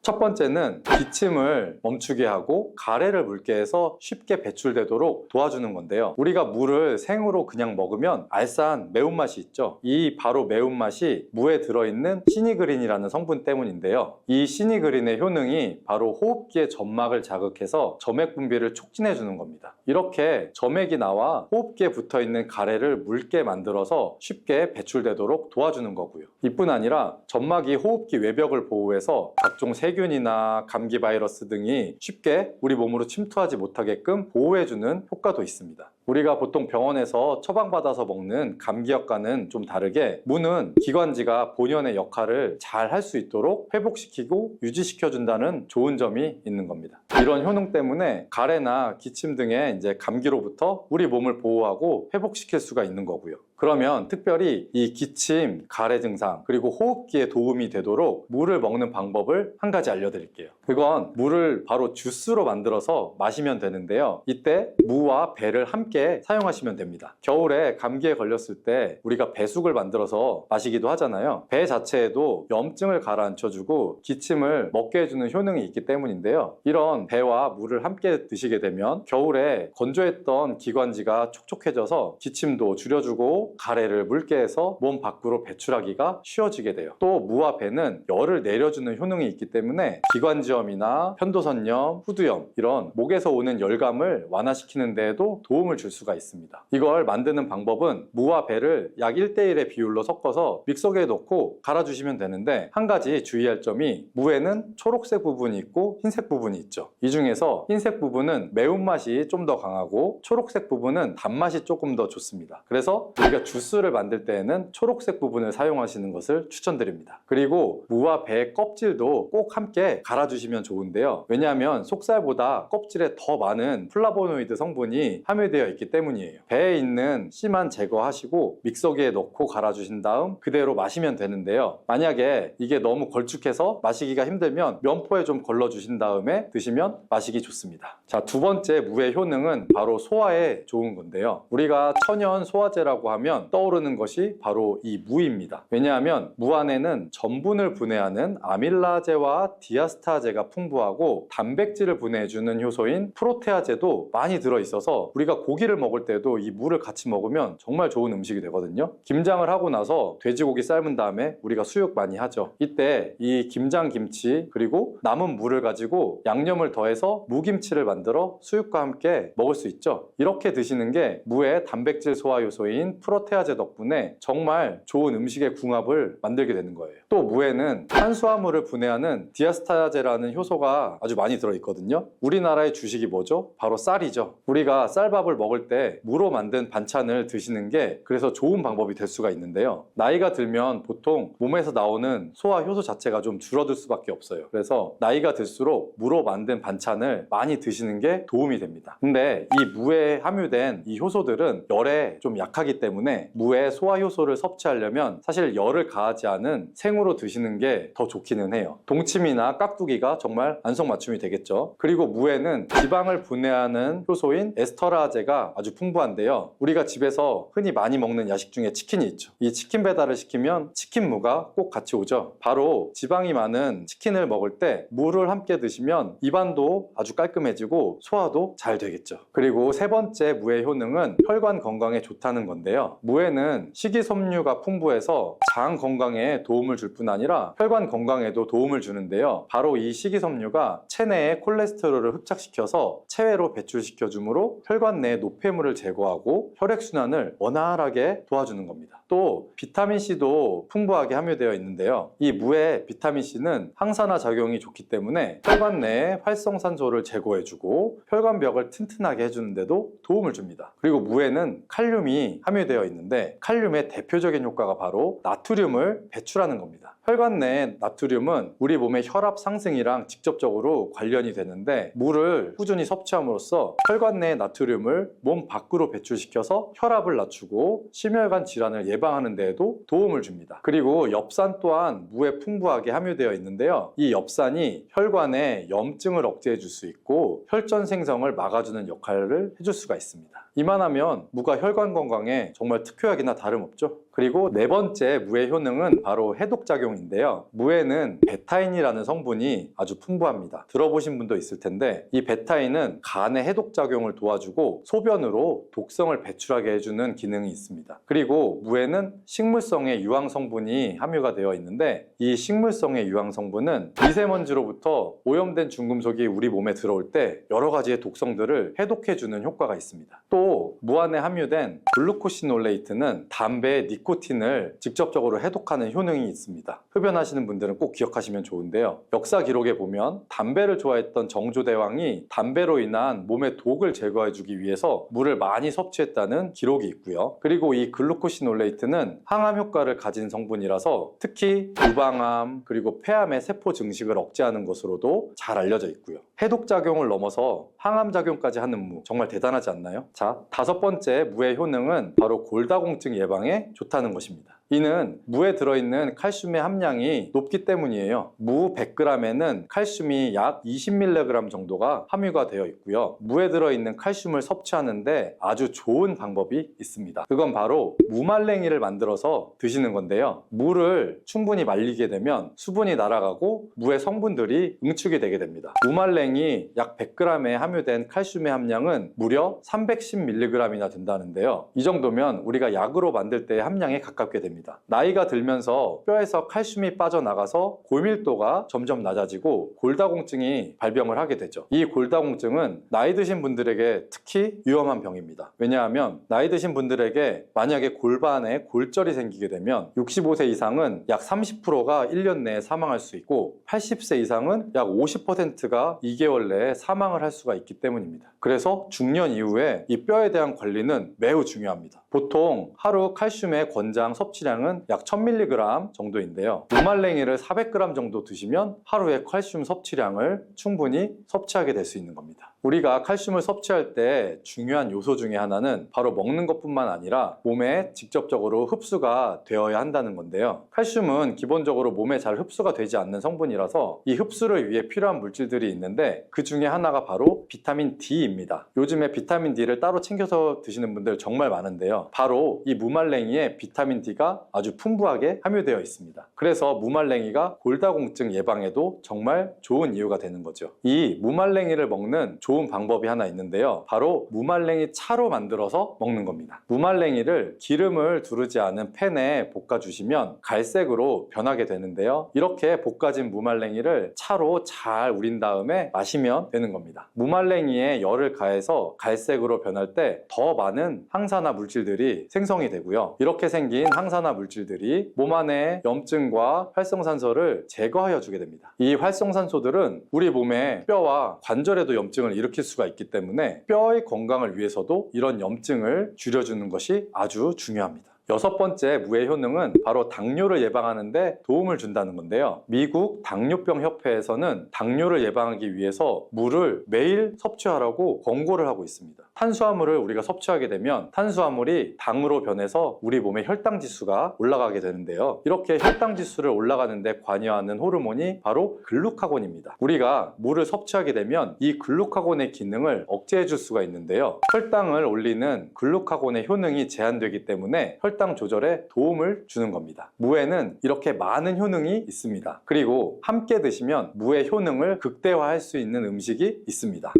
B: 첫 번째는 기침을 멈추게 하고 가래를 묽게 해서 쉽게 배출되도록 도와주는 건데요. 우리가 무를 생으로 그냥 먹으면 알싸한 매운맛이 있죠. 이 바로 매운맛이 무에 들어있는 시니그린이라는 성분 때문인데요. 이 시니그린의 효능이 바로 호흡기의 점막을 자극해서 점액 분비를 촉진해 주는 겁니다. 이렇게 점액이 나와 호흡기에 붙어있는 가래를 묽게 만들어서 쉽게 배출되도록 도와주는 거고요. 이뿐 아니라 점막이 호흡기 외벽을 보호해서 각종 세균이나 감기 바이러스 등이 쉽게 우리 몸으로 침투하지 못하게끔 보호해주는 효과도 있습니다. 우리가 보통 병원에서 처방받아서 먹는 감기약과는 좀 다르게 무는 기관지가 본연의 역할을 잘 할 수 있도록 회복시키고 유지시켜준다는 좋은 점이 있는 겁니다. 이런 효능 때문에 가래나 기침 등의 감기로부터 우리 몸을 보호하고 회복시킬 수가 있는 거고요. 그러면 특별히 이 기침, 가래 증상, 그리고 호흡기에 도움이 되도록 물을 먹는 방법을 한 가지 알려드릴게요. 그건 물을 바로 주스로 만들어서 마시면 되는데요. 이때 무와 배를 함께 사용하시면 됩니다. 겨울에 감기에 걸렸을 때 우리가 배숙을 만들어서 마시기도 하잖아요. 배 자체에도 염증을 가라앉혀주고 기침을 먹게 해주는 효능이 있기 때문인데요. 이런 배와 물을 함께 드시게 되면 겨울에 건조했던 기관지가 촉촉해져서 기침도 줄여주고 가래를 묽게 해서 몸 밖으로 배출하기가 쉬워지게 돼요. 또 무와 배는 열을 내려주는 효능이 있기 때문에 때문에 기관지염이나 편도선염, 후두염 이런 목에서 오는 열감을 완화시키는 데에도 도움을 줄 수가 있습니다. 이걸 만드는 방법은 무와 배를 약 1대1의 비율로 섞어서 믹서기에 넣고 갈아주시면 되는데, 한 가지 주의할 점이 무에는 초록색 부분이 있고 흰색 부분이 있죠. 이 중에서 흰색 부분은 매운맛이 좀 더 강하고 초록색 부분은 단맛이 조금 더 좋습니다. 그래서 우리가 주스를 만들 때에는 초록색 부분을 사용하시는 것을 추천드립니다. 그리고 무와 배의 껍질도 꼭 함께 갈아주시면 좋은데요. 왜냐하면 속살보다 껍질에 더 많은 플라보노이드 성분이 함유되어 있기 때문이에요. 배에 있는 씨만 제거하시고 믹서기에 넣고 갈아주신 다음 그대로 마시면 되는데요. 만약에 이게 너무 걸쭉해서 마시기가 힘들면 면포에 좀 걸러주신 다음에 드시면 마시기 좋습니다. 자, 두 번째 무의 효능은 바로 소화에 좋은 건데요. 우리가 천연 소화제라고 하면 떠오르는 것이 바로 이 무입니다. 왜냐하면 무 안에는 전분을 분해하는 아밀라제와 디아스타제가 풍부하고 단백질을 분해해주는 효소인 프로테아제도 많이 들어있어서 우리가 고기를 먹을 때도 이 무를 같이 먹으면 정말 좋은 음식이 되거든요. 김장을 하고 나서 돼지고기 삶은 다음에 우리가 수육 많이 하죠. 이때 이 김장김치 그리고 남은 무를 가지고 양념을 더해서 무김치를 만들어 수육과 함께 먹을 수 있죠. 이렇게 드시는 게 무의 단백질 소화 요소인 프로테아제 덕분에 정말 좋은 음식의 궁합을 만들게 되는 거예요. 또 무에는 탄수화물을 분해하는 디아스타제라는 효소가 아주 많이 들어있거든요. 우리나라의 주식이 뭐죠? 바로 쌀이죠. 우리가 쌀밥을 먹을 때 무로 만든 반찬을 드시는 게 그래서 좋은 방법이 될 수가 있는데요. 나이가 들면 보통 몸에서 나오는 소화 효소 자체가 좀 줄어들 수밖에 없어요. 그래서 나이가 들수록 무로 만든 반찬을 많이 드시는 게 도움이 됩니다. 근데 이 무에 함유된 이 효소들은 열에 좀 약하기 때문에 무의 소화 효소를 섭취하려면 사실 열을 가하지 않은 생으로 드시는 게 더 좋기는 해요. 동치미나 깍두기가 정말 안성맞춤이 되겠죠. 그리고 무에는 지방을 분해하는 효소인 에스터라제가 아주 풍부한데요. 우리가 집에서 흔히 많이 먹는 야식 중에 치킨이 있죠. 이 치킨 배달을 시키면 치킨무가 꼭 같이 오죠. 바로 지방이 많은 치킨을 먹을 때 무를 함께 드시면 입안도 아주 깔끔해지고 소화도 잘 되겠죠. 그리고 세 번째 무의 효능은 혈관 건강에 좋다는 건데요. 무에는 식이섬유가 풍부해서 장 건강에 도움을 줄 뿐 아니라 혈관 건강에도 도움을 주는데요. 바로 이 식이섬유가 체내의 콜레스테롤을 흡착시켜서 체외로 배출시켜 주므로 혈관 내 노폐물을 제거하고 혈액순환을 원활하게 도와주는 겁니다. 또 비타민C도 풍부하게 함유되어 있는데요. 이 무의 비타민C는 항산화 작용이 좋기 때문에 혈관 내에 활성산소를 제거해주고 혈관벽을 튼튼하게 해주는데도 도움을 줍니다. 그리고 무에는 칼륨이 함유되어 있는데 칼륨의 대표적인 효과가 바로 나트륨을 배출하는 겁니다. 혈관 내의 나트륨은 우리 몸의 혈압 상승이랑 직접적으로 관련이 되는데 무를 꾸준히 섭취함으로써 혈관 내의 나트륨을 몸 밖으로 배출시켜서 혈압을 낮추고 심혈관 질환을 예방하는 데에도 도움을 줍니다. 그리고 엽산 또한 무에 풍부하게 함유되어 있는데요. 이 엽산이 혈관에 염증을 억제해 줄 수 있고 혈전 생성을 막아주는 역할을 해줄 수가 있습니다. 이만하면 무가 혈관 건강에 정말 특효약이나 다름없죠. 그리고 네 번째 무의 효능은 바로 해독작용인데요. 무에는 베타인이라는 성분이 아주 풍부합니다. 들어보신 분도 있을 텐데 이 베타인은 간의 해독작용을 도와주고 소변으로 독성을 배출하게 해주는 기능이 있습니다. 그리고 무에는 식물성의 유황성분이 함유가 되어 있는데 이 식물성의 유황성분은 미세먼지로부터 오염된 중금속이 우리 몸에 들어올 때 여러 가지의 독성들을 해독해주는 효과가 있습니다. 또 무 안에 함유된 글루코시놀레이트는 담배의 니코틴을 직접적으로 해독하는 효능이 있습니다. 흡연하시는 분들은 꼭 기억하시면 좋은데요. 역사 기록에 보면 담배를 좋아했던 정조대왕이 담배로 인한 몸의 독을 제거해주기 위해서 물을 많이 섭취했다는 기록이 있고요. 그리고 이 글루코시놀레이트는 항암 효과를 가진 성분이라서 특히 유방암 그리고 폐암의 세포 증식을 억제하는 것으로도 잘 알려져 있고요. 해독작용을 넘어서 항암작용까지 하는 무, 정말 대단하지 않나요? 자, 다섯 번째 무의 효능은 바로 골다공증 예방에 좋다는 것입니다. 이는 무에 들어있는 칼슘의 함량이 높기 때문이에요. 무 100g에는 칼슘이 약 20mg 정도가 함유가 되어 있고요. 무에 들어있는 칼슘을 섭취하는데 아주 좋은 방법이 있습니다. 그건 바로 무말랭이를 만들어서 드시는 건데요. 무를 충분히 말리게 되면 수분이 날아가고 무의 성분들이 응축이 되게 됩니다. 무말랭이 약 100g에 함유된 칼슘의 함량은 무려 310mg이나 된다는데요. 이 정도면 우리가 약으로 만들 때의 함량에 가깝게 됩니다. 때문입니다. 나이가 들면서 뼈에서 칼슘이 빠져나가서 골밀도가 점점 낮아지고 골다공증이 발병을 하게 되죠. 이 골다공증은 나이 드신 분들에게 특히 위험한 병입니다. 왜냐하면 나이 드신 분들에게 만약에 골반에 골절이 생기게 되면 65세 이상은 약 30%가 1년 내에 사망할 수 있고 80세 이상은 약 50%가 2개월 내에 사망을 할 수가 있기 때문입니다. 그래서 중년 이후에 이 뼈에 대한 관리는 매우 중요합니다. 보통 하루 칼슘의 권장 섭취량은 약 1000mg 정도인데요. 무말랭이를 400g 정도 드시면 하루에 칼슘 섭취량을 충분히 섭취하게 될 수 있는 겁니다. 우리가 칼슘을 섭취할 때 중요한 요소 중에 하나는 바로 먹는 것뿐만 아니라 몸에 직접적으로 흡수가 되어야 한다는 건데요. 칼슘은 기본적으로 몸에 잘 흡수가 되지 않는 성분이라서 이 흡수를 위해 필요한 물질들이 있는데 그 중에 하나가 바로 비타민 D입니다. 요즘에 비타민 D를 따로 챙겨서 드시는 분들 정말 많은데요. 바로 이 무말랭이에 비타민 D가 아주 풍부하게 함유되어 있습니다. 그래서 무말랭이가 골다공증 예방에도 정말 좋은 이유가 되는 거죠. 이 무말랭이를 먹는 좋은 방법이 하나 있는데요. 바로 무말랭이 차로 만들어서 먹는 겁니다. 무말랭이를 기름을 두르지 않은 팬에 볶아주시면 갈색으로 변하게 되는데요. 이렇게 볶아진 무말랭이를 차로 잘 우린 다음에 마시면 되는 겁니다. 무말랭이에 열을 가해서 갈색으로 변할 때 더 많은 항산화 물질들이 생성이 되고요. 이렇게 생긴 항산화 물질들이 몸 안에 염증과 활성산소를 제거하여 주게 됩니다. 이 활성산소들은 우리 몸의 뼈와 관절에도 염증을 일으킬 수가 있기 때문에 뼈의 건강을 위해서도 이런 염증을 줄여주는 것이 아주 중요합니다. 여섯 번째 무의 효능은 바로 당뇨를 예방하는 데 도움을 준다는 건데요. 미국 당뇨병 협회에서는 당뇨를 예방하기 위해서 물을 매일 섭취하라고 권고를 하고 있습니다. 탄수화물을 우리가 섭취하게 되면 탄수화물이 당으로 변해서 우리 몸의 혈당 지수가 올라가게 되는데요. 이렇게 혈당 지수를 올라가는 데 관여하는 호르몬이 바로 글루카곤입니다. 우리가 물을 섭취하게 되면 이 글루카곤의 기능을 억제해 줄 수가 있는데요. 혈당을 올리는 글루카곤의 효능이 제한되기 때문에 혈당 조절에 도움을 주는 겁니다. 무에는 이렇게 많은 효능이 있습니다. 그리고 함께 드시면 무의 효능을 극대화할 수 있는 음식이 있습니다.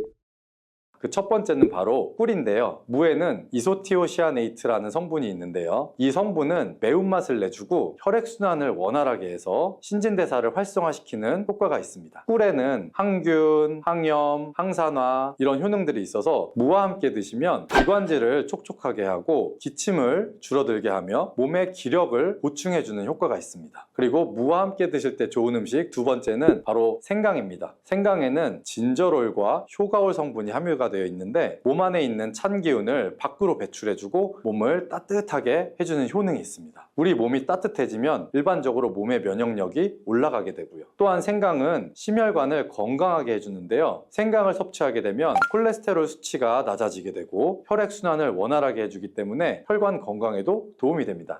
B: 그 첫 번째는 바로 꿀인데요. 무에는 이소티오시아네이트라는 성분이 있는데요. 이 성분은 매운맛을 내주고 혈액순환을 원활하게 해서 신진대사를 활성화시키는 효과가 있습니다. 꿀에는 항균, 항염, 항산화 이런 효능들이 있어서 무와 함께 드시면 기관지를 촉촉하게 하고 기침을 줄어들게 하며 몸의 기력을 보충해주는 효과가 있습니다. 그리고 무와 함께 드실 때 좋은 음식 두 번째는 바로 생강입니다. 생강에는 진저롤과 효가올 성분이 함유가 되어 있는데 몸 안에 있는 찬 기운을 밖으로 배출해주고 몸을 따뜻하게 해주는 효능이 있습니다. 우리 몸이 따뜻해지면 일반적으로 몸의 면역력이 올라가게 되고요. 또한 생강은 심혈관을 건강하게 해주는데요. 생강을 섭취하게 되면 콜레스테롤 수치가 낮아지게 되고 혈액순환을 원활하게 해주기 때문에 혈관 건강에도 도움이 됩니다.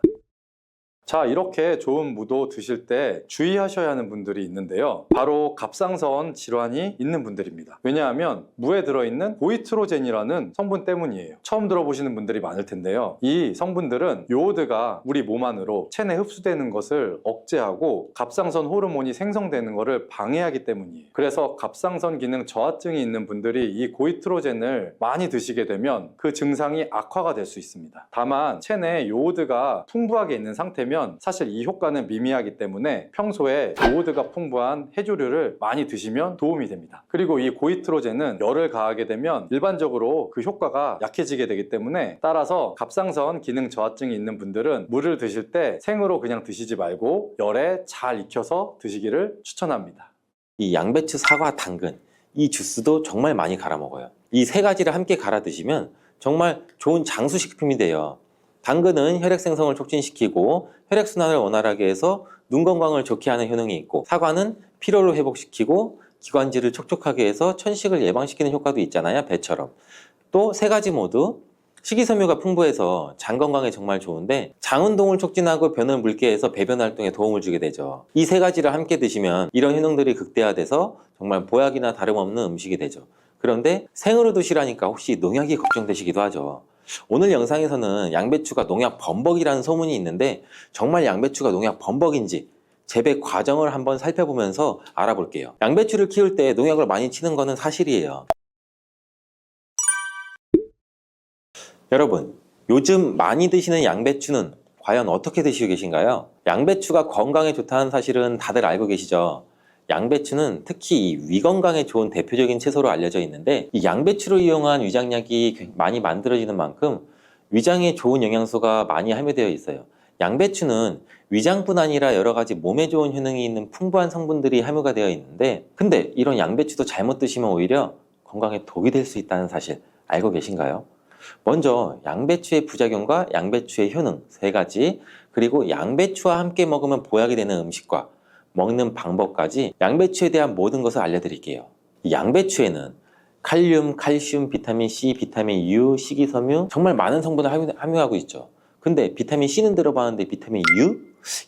B: 자, 이렇게 좋은 무도 드실 때 주의하셔야 하는 분들이 있는데요. 바로 갑상선 질환이 있는 분들입니다. 왜냐하면 무에 들어있는 고이트로젠이라는 성분 때문이에요. 처음 들어보시는 분들이 많을 텐데요. 이 성분들은 요오드가 우리 몸 안으로 체내 흡수되는 것을 억제하고 갑상선 호르몬이 생성되는 것을 방해하기 때문이에요. 그래서 갑상선 기능 저하증이 있는 분들이 이 고이트로젠을 많이 드시게 되면 그 증상이 악화가 될 수 있습니다. 다만 체내에 요오드가 풍부하게 있는 상태면 사실 이 효과는 미미하기 때문에 평소에 요오드가 풍부한 해조류를 많이 드시면 도움이 됩니다. 그리고 이 고이트로젠은 열을 가하게 되면 일반적으로 그 효과가 약해지게 되기 때문에 따라서 갑상선 기능 저하증이 있는 분들은 물을 드실 때 생으로 그냥 드시지 말고 열에 잘 익혀서 드시기를 추천합니다.
A: 이 양배추, 사과, 당근 이 주스도 정말 많이 갈아 먹어요. 이 세 가지를 함께 갈아 드시면 정말 좋은 장수식품이 돼요. 당근은 혈액 생성을 촉진시키고 혈액순환을 원활하게 해서 눈 건강을 좋게 하는 효능이 있고, 사과는 피로를 회복시키고 기관지를 촉촉하게 해서 천식을 예방시키는 효과도 있잖아요, 배처럼. 또 세 가지 모두 식이섬유가 풍부해서 장 건강에 정말 좋은데 장 운동을 촉진하고 변을 묽게 해서 배변 활동에 도움을 주게 되죠. 이 세 가지를 함께 드시면 이런 효능들이 극대화돼서 정말 보약이나 다름없는 음식이 되죠. 그런데 생으로 드시라니까 혹시 농약이 걱정되시기도 하죠. 오늘 영상에서는 양배추가 농약 범벅이라는 소문이 있는데 정말 양배추가 농약 범벅인지 재배 과정을 한번 살펴보면서 알아볼게요. 양배추를 키울 때 농약을 많이 치는 거는 사실이에요. 여러분, 요즘 많이 드시는 양배추는 과연 어떻게 드시고 계신가요? 양배추가 건강에 좋다는 사실은 다들 알고 계시죠? 양배추는 특히 이 위 건강에 좋은 대표적인 채소로 알려져 있는데 이 양배추를 이용한 위장약이 많이 만들어지는 만큼 위장에 좋은 영양소가 많이 함유되어 있어요. 양배추는 위장뿐 아니라 여러 가지 몸에 좋은 효능이 있는 풍부한 성분들이 함유가 되어 있는데 근데 이런 양배추도 잘못 드시면 오히려 건강에 독이 될 수 있다는 사실 알고 계신가요? 먼저 양배추의 부작용과 양배추의 효능 세 가지 그리고 양배추와 함께 먹으면 보약이 되는 음식과 먹는 방법까지 양배추에 대한 모든 것을 알려드릴게요. 이 양배추에는 칼륨, 칼슘, 비타민 C, 비타민 U, 식이섬유 정말 많은 성분을 함유하고 있죠. 근데 비타민 C는 들어봤는데 비타민 U?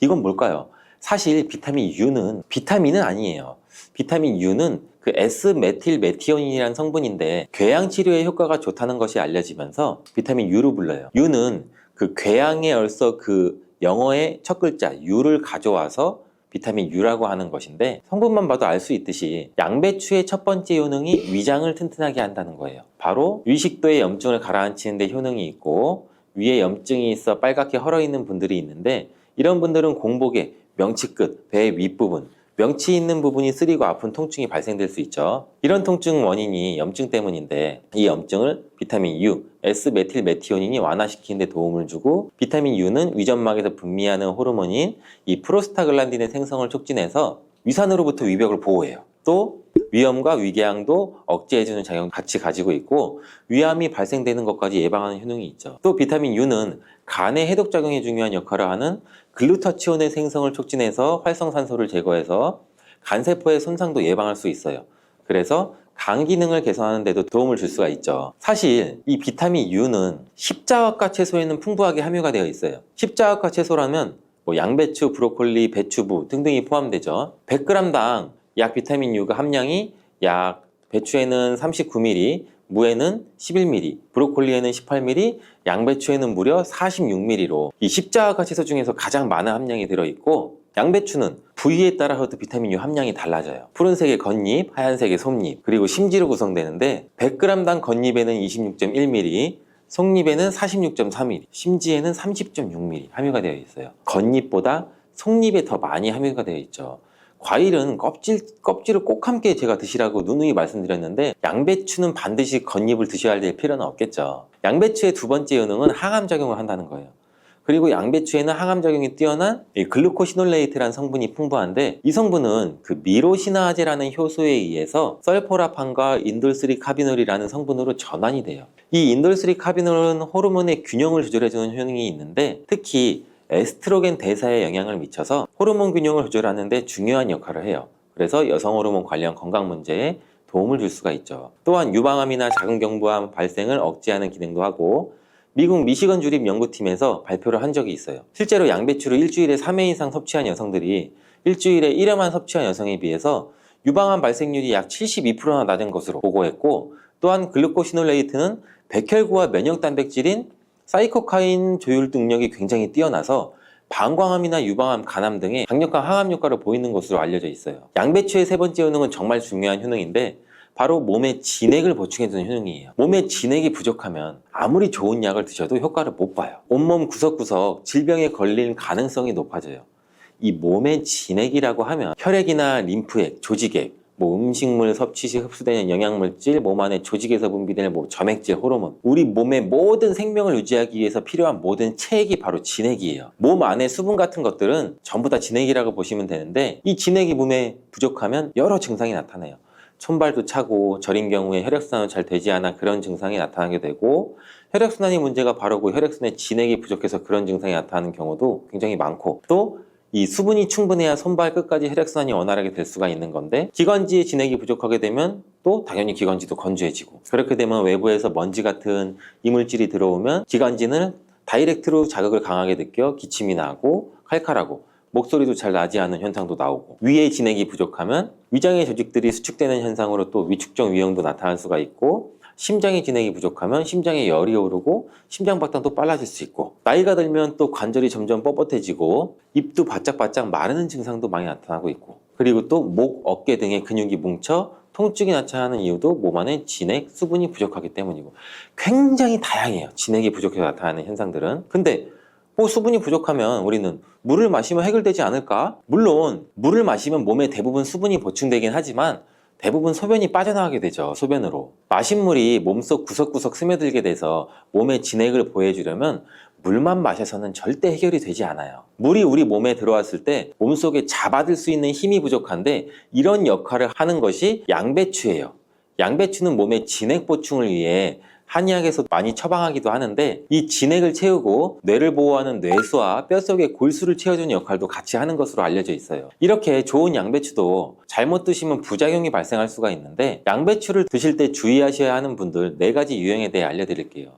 A: 이건 뭘까요? 사실 비타민 U는 비타민은 아니에요. 비타민 U는 그 S메틸메티오닌이라는 성분인데 궤양 치료에 효과가 좋다는 것이 알려지면서 비타민 U로 불러요. U는 그 궤양에 얼서 그 영어의 첫 글자 U를 가져와서 비타민 U라고 하는 것인데 성분만 봐도 알 수 있듯이 양배추의 첫 번째 효능이 위장을 튼튼하게 한다는 거예요. 바로 위식도의 염증을 가라앉히는 데 효능이 있고 위에 염증이 있어 빨갛게 헐어있는 분들이 있는데 이런 분들은 공복에 명치 끝, 배 윗부분 명치 있는 부분이 쓰리고 아픈 통증이 발생될 수 있죠. 이런 통증 원인이 염증 때문인데 이 염증을 비타민 U, S메틸메티오닌이 완화시키는 데 도움을 주고 비타민 U는 위점막에서 분비하는 호르몬인 이 프로스타글란딘의 생성을 촉진해서 위산으로부터 위벽을 보호해요. 또 위염과 위궤양도 억제해주는 작용을 같이 가지고 있고 위암이 발생되는 것까지 예방하는 효능이 있죠. 또 비타민 U는 간의 해독작용에 중요한 역할을 하는 글루타치온의 생성을 촉진해서 활성산소를 제거해서 간세포의 손상도 예방할 수 있어요. 그래서 간 기능을 개선하는 데도 도움을 줄 수가 있죠. 사실 이 비타민 U는 십자화과 채소에는 풍부하게 함유가 되어 있어요. 십자화과 채소라면 뭐 양배추, 브로콜리, 배추부 등등이 포함되죠. 100g당 약 비타민 U가 함량이 약 배추에는 39mg, 무에는 11mg, 브로콜리에는 18mg, 양배추에는 무려 46mg로 이 십자화과 채소 중에서 가장 많은 함량이 들어있고 양배추는 부위에 따라서도 비타민 U 함량이 달라져요. 푸른색의 겉잎, 하얀색의 속잎, 그리고 심지로 구성되는데 100g당 겉잎에는 26.1mg, 속잎에는 46.3mg, 심지에는 30.6mg 함유가 되어 있어요. 겉잎보다 속잎에 더 많이 함유가 되어 있죠. 과일은 껍질을 꼭 함께 제가 드시라고 누누이 말씀드렸는데 양배추는 반드시 겉잎을 드셔야 될 필요는 없겠죠. 양배추의 두 번째 효능은 항암작용을 한다는 거예요. 그리고 양배추에는 항암작용이 뛰어난 글루코시놀레이트라는 성분이 풍부한데 이 성분은 그 미로시나아제라는 효소에 의해서 설포라판과 인돌3카비놀이라는 성분으로 전환이 돼요. 이 인돌3카비놀은 호르몬의 균형을 조절해주는 효능이 있는데 특히 에스트로겐 대사에 영향을 미쳐서 호르몬 균형을 조절하는 데 중요한 역할을 해요. 그래서 여성 호르몬 관련 건강 문제에 도움을 줄 수가 있죠. 또한 유방암이나 자궁경부암 발생을 억제하는 기능도 하고 미국 미시건 주립 연구팀에서 발표를 한 적이 있어요. 실제로 양배추를 일주일에 3회 이상 섭취한 여성들이 일주일에 1회만 섭취한 여성에 비해서 유방암 발생률이 약 72%나 낮은 것으로 보고했고 또한 글루코시놀레이트는 백혈구와 면역 단백질인 사이코카인 조율 능력이 굉장히 뛰어나서 방광암이나 유방암, 간암 등의 강력한 항암 효과를 보이는 것으로 알려져 있어요. 양배추의 세 번째 효능은 정말 중요한 효능인데 바로 몸에 진액을 보충해주는 효능이에요. 몸에 진액이 부족하면 아무리 좋은 약을 드셔도 효과를 못 봐요. 온몸 구석구석 질병에 걸릴 가능성이 높아져요. 이 몸의 진액이라고 하면 혈액이나 림프액, 조직액, 음식물 섭취 시 흡수되는 영양물질, 몸 안에 조직에서 분비되는 점액질, 호르몬 우리 몸의 모든 생명을 유지하기 위해서 필요한 모든 체액이 바로 진액이에요. 몸 안에 수분 같은 것들은 전부 다 진액이라고 보시면 되는데 이 진액이 몸에 부족하면 여러 증상이 나타나요. 손발도 차고 저린 경우에 혈액순환이 잘 되지 않아 그런 증상이 나타나게 되고 혈액순환이 문제가 바로고 혈액순환에 진액이 부족해서 그런 증상이 나타나는 경우도 굉장히 많고 또 이 수분이 충분해야 손발 끝까지 혈액순환이 원활하게 될 수가 있는 건데 기관지에 진액이 부족하게 되면 또 당연히 기관지도 건조해지고 그렇게 되면 외부에서 먼지 같은 이물질이 들어오면 기관지는 다이렉트로 자극을 강하게 느껴 기침이 나고 칼칼하고 목소리도 잘 나지 않는 현상도 나오고 위에 진액이 부족하면 위장의 조직들이 수축되는 현상으로 또 위축적 위험도 나타날 수가 있고 심장의 진액이 부족하면 심장에 열이 오르고 심장박동도 빨라질 수 있고 나이가 들면 또 관절이 점점 뻣뻣해지고 입도 바짝바짝 마르는 증상도 많이 나타나고 있고 그리고 또 목, 어깨 등의 근육이 뭉쳐 통증이 나타나는 이유도 몸 안에 진액, 수분이 부족하기 때문이고 굉장히 다양해요. 진액이 부족해서 나타나는 현상들은. 근데 수분이 부족하면 우리는 물을 마시면 해결되지 않을까? 물론 물을 마시면 몸에 대부분 수분이 보충되긴 하지만 대부분 소변이 빠져나가게 되죠. 소변으로. 마신 물이 몸속 구석구석 스며들게 돼서 몸에 진액을 보해주려면 물만 마셔서는 절대 해결이 되지 않아요. 물이 우리 몸에 들어왔을 때 몸속에 잡아들 수 있는 힘이 부족한데 이런 역할을 하는 것이 양배추예요. 양배추는 몸의 진액 보충을 위해 한의학에서 많이 처방하기도 하는데 이 진액을 채우고 뇌를 보호하는 뇌수와 뼛속의 골수를 채워주는 역할도 같이 하는 것으로 알려져 있어요. 이렇게 좋은 양배추도 잘못 드시면 부작용이 발생할 수가 있는데 양배추를 드실 때 주의하셔야 하는 분들 4가지 유형에 대해 알려드릴게요.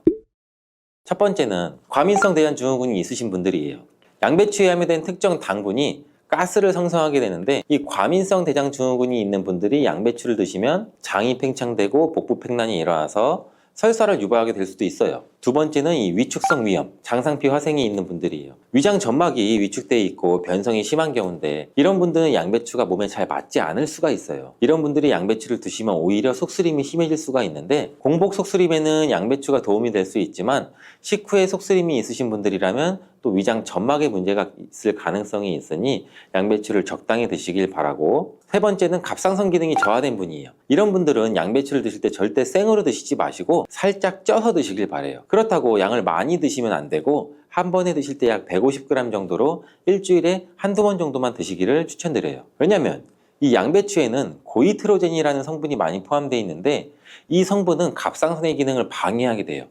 A: 첫 번째는 과민성 대장증후군이 있으신 분들이에요. 양배추에 함유된 특정 당분이 가스를 생성하게 되는데 이 과민성 대장증후군이 있는 분들이 양배추를 드시면 장이 팽창되고 복부 팽만이 일어나서 설사를 유발하게 될 수도 있어요. 두 번째는 이 위축성 위염, 장상피 화생이 있는 분들이에요. 위장 점막이 위축돼 있고 변성이 심한 경우인데 이런 분들은 양배추가 몸에 잘 맞지 않을 수가 있어요. 이런 분들이 양배추를 드시면 오히려 속쓰림이 심해질 수가 있는데 공복 속쓰림에는 양배추가 도움이 될 수 있지만 식후에 속쓰림이 있으신 분들이라면 또 위장 점막에 문제가 있을 가능성이 있으니 양배추를 적당히 드시길 바라고, 세 번째는 갑상선 기능이 저하된 분이에요. 이런 분들은 양배추를 드실 때 절대 생으로 드시지 마시고 살짝 쪄서 드시길 바래요. 그렇다고 양을 많이 드시면 안 되고 한 번에 드실 때 약 150g 정도로 일주일에 한두 번 정도만 드시기를 추천드려요. 왜냐면 이 양배추에는 고이트로젠이라는 성분이 많이 포함되어 있는데 이 성분은 갑상선의 기능을 방해하게 돼요.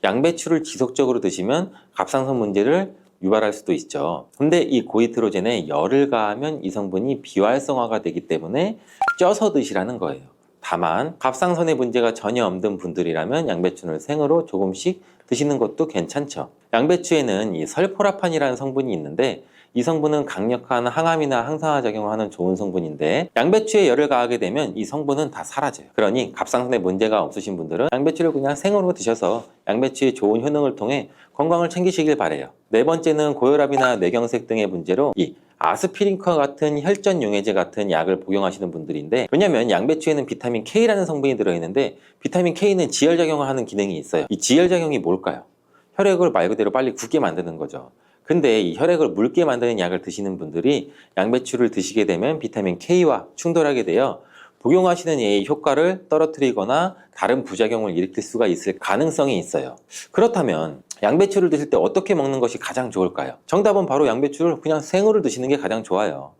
A: 양배추를 지속적으로 드시면 갑상선 문제를 유발할 수도 있죠. 근데 이 고이트로젠에 열을 가하면 이 성분이 비활성화가 되기 때문에 쪄서 드시라는 거예요. 다만 갑상선에 문제가 전혀 없는 분들이라면 양배추를 생으로 조금씩 드시는 것도 괜찮죠. 양배추에는 이 설포라판이라는 성분이 있는데 이 성분은 강력한 항암이나 항산화 작용을 하는 좋은 성분인데 양배추에 열을 가하게 되면 이 성분은 다 사라져요. 그러니 갑상선에 문제가 없으신 분들은 양배추를 그냥 생으로 드셔서 양배추의 좋은 효능을 통해 건강을 챙기시길 바래요. 네 번째는 고혈압이나 뇌경색 등의 문제로 이 아스피린과 같은 혈전 용해제 같은 약을 복용하시는 분들인데, 왜냐면 양배추에는 비타민 K라는 성분이 들어있는데 비타민 K는 지혈작용을 하는 기능이 있어요. 이 지혈작용이 뭘까요? 혈액을 말 그대로 빨리 굳게 만드는 거죠. 근데 이 혈액을 묽게 만드는 약을 드시는 분들이 양배추를 드시게 되면 비타민 K와 충돌하게 되어 복용하시는 약의 효과를 떨어뜨리거나 다른 부작용을 일으킬 수가 있을 가능성이 있어요. 그렇다면 양배추를 드실 때 어떻게 먹는 것이 가장 좋을까요? 정답은 바로 양배추를 그냥 생으로 드시는 게 가장 좋아요.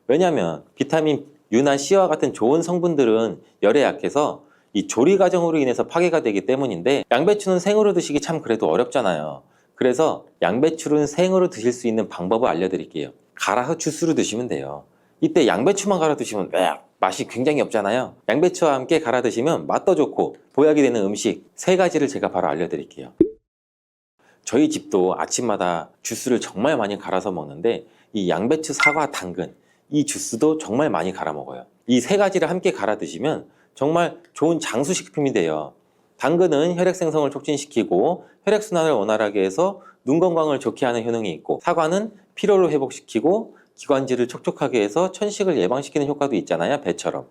A: 왜냐하면 비타민 U나 C와 같은 좋은 성분들은 열에 약해서 이 조리 과정으로 인해서 파괴가 되기 때문인데 양배추는 생으로 드시기 참 그래도 어렵잖아요. 그래서 양배추를 생으로 드실 수 있는 방법을 알려드릴게요. 갈아서 주스로 드시면 돼요. 이때 양배추만 갈아 드시면 맛이 굉장히 없잖아요. 양배추와 함께 갈아 드시면 맛도 좋고 보약이 되는 음식 3가지를 제가 바로 알려드릴게요. 저희 집도 아침마다 주스를 정말 많이 갈아서 먹는데 이 양배추, 사과, 당근 이 주스도 정말 많이 갈아 먹어요. 이 3가지를 함께 갈아 드시면 정말 좋은 장수식품이 돼요. 당근은 혈액 생성을 촉진시키고 혈액순환을 원활하게 해서 눈 건강을 좋게 하는 효능이 있고, 사과는 피로를 회복시키고 기관지를 촉촉하게 해서 천식을 예방시키는 효과도 있잖아요. 배처럼.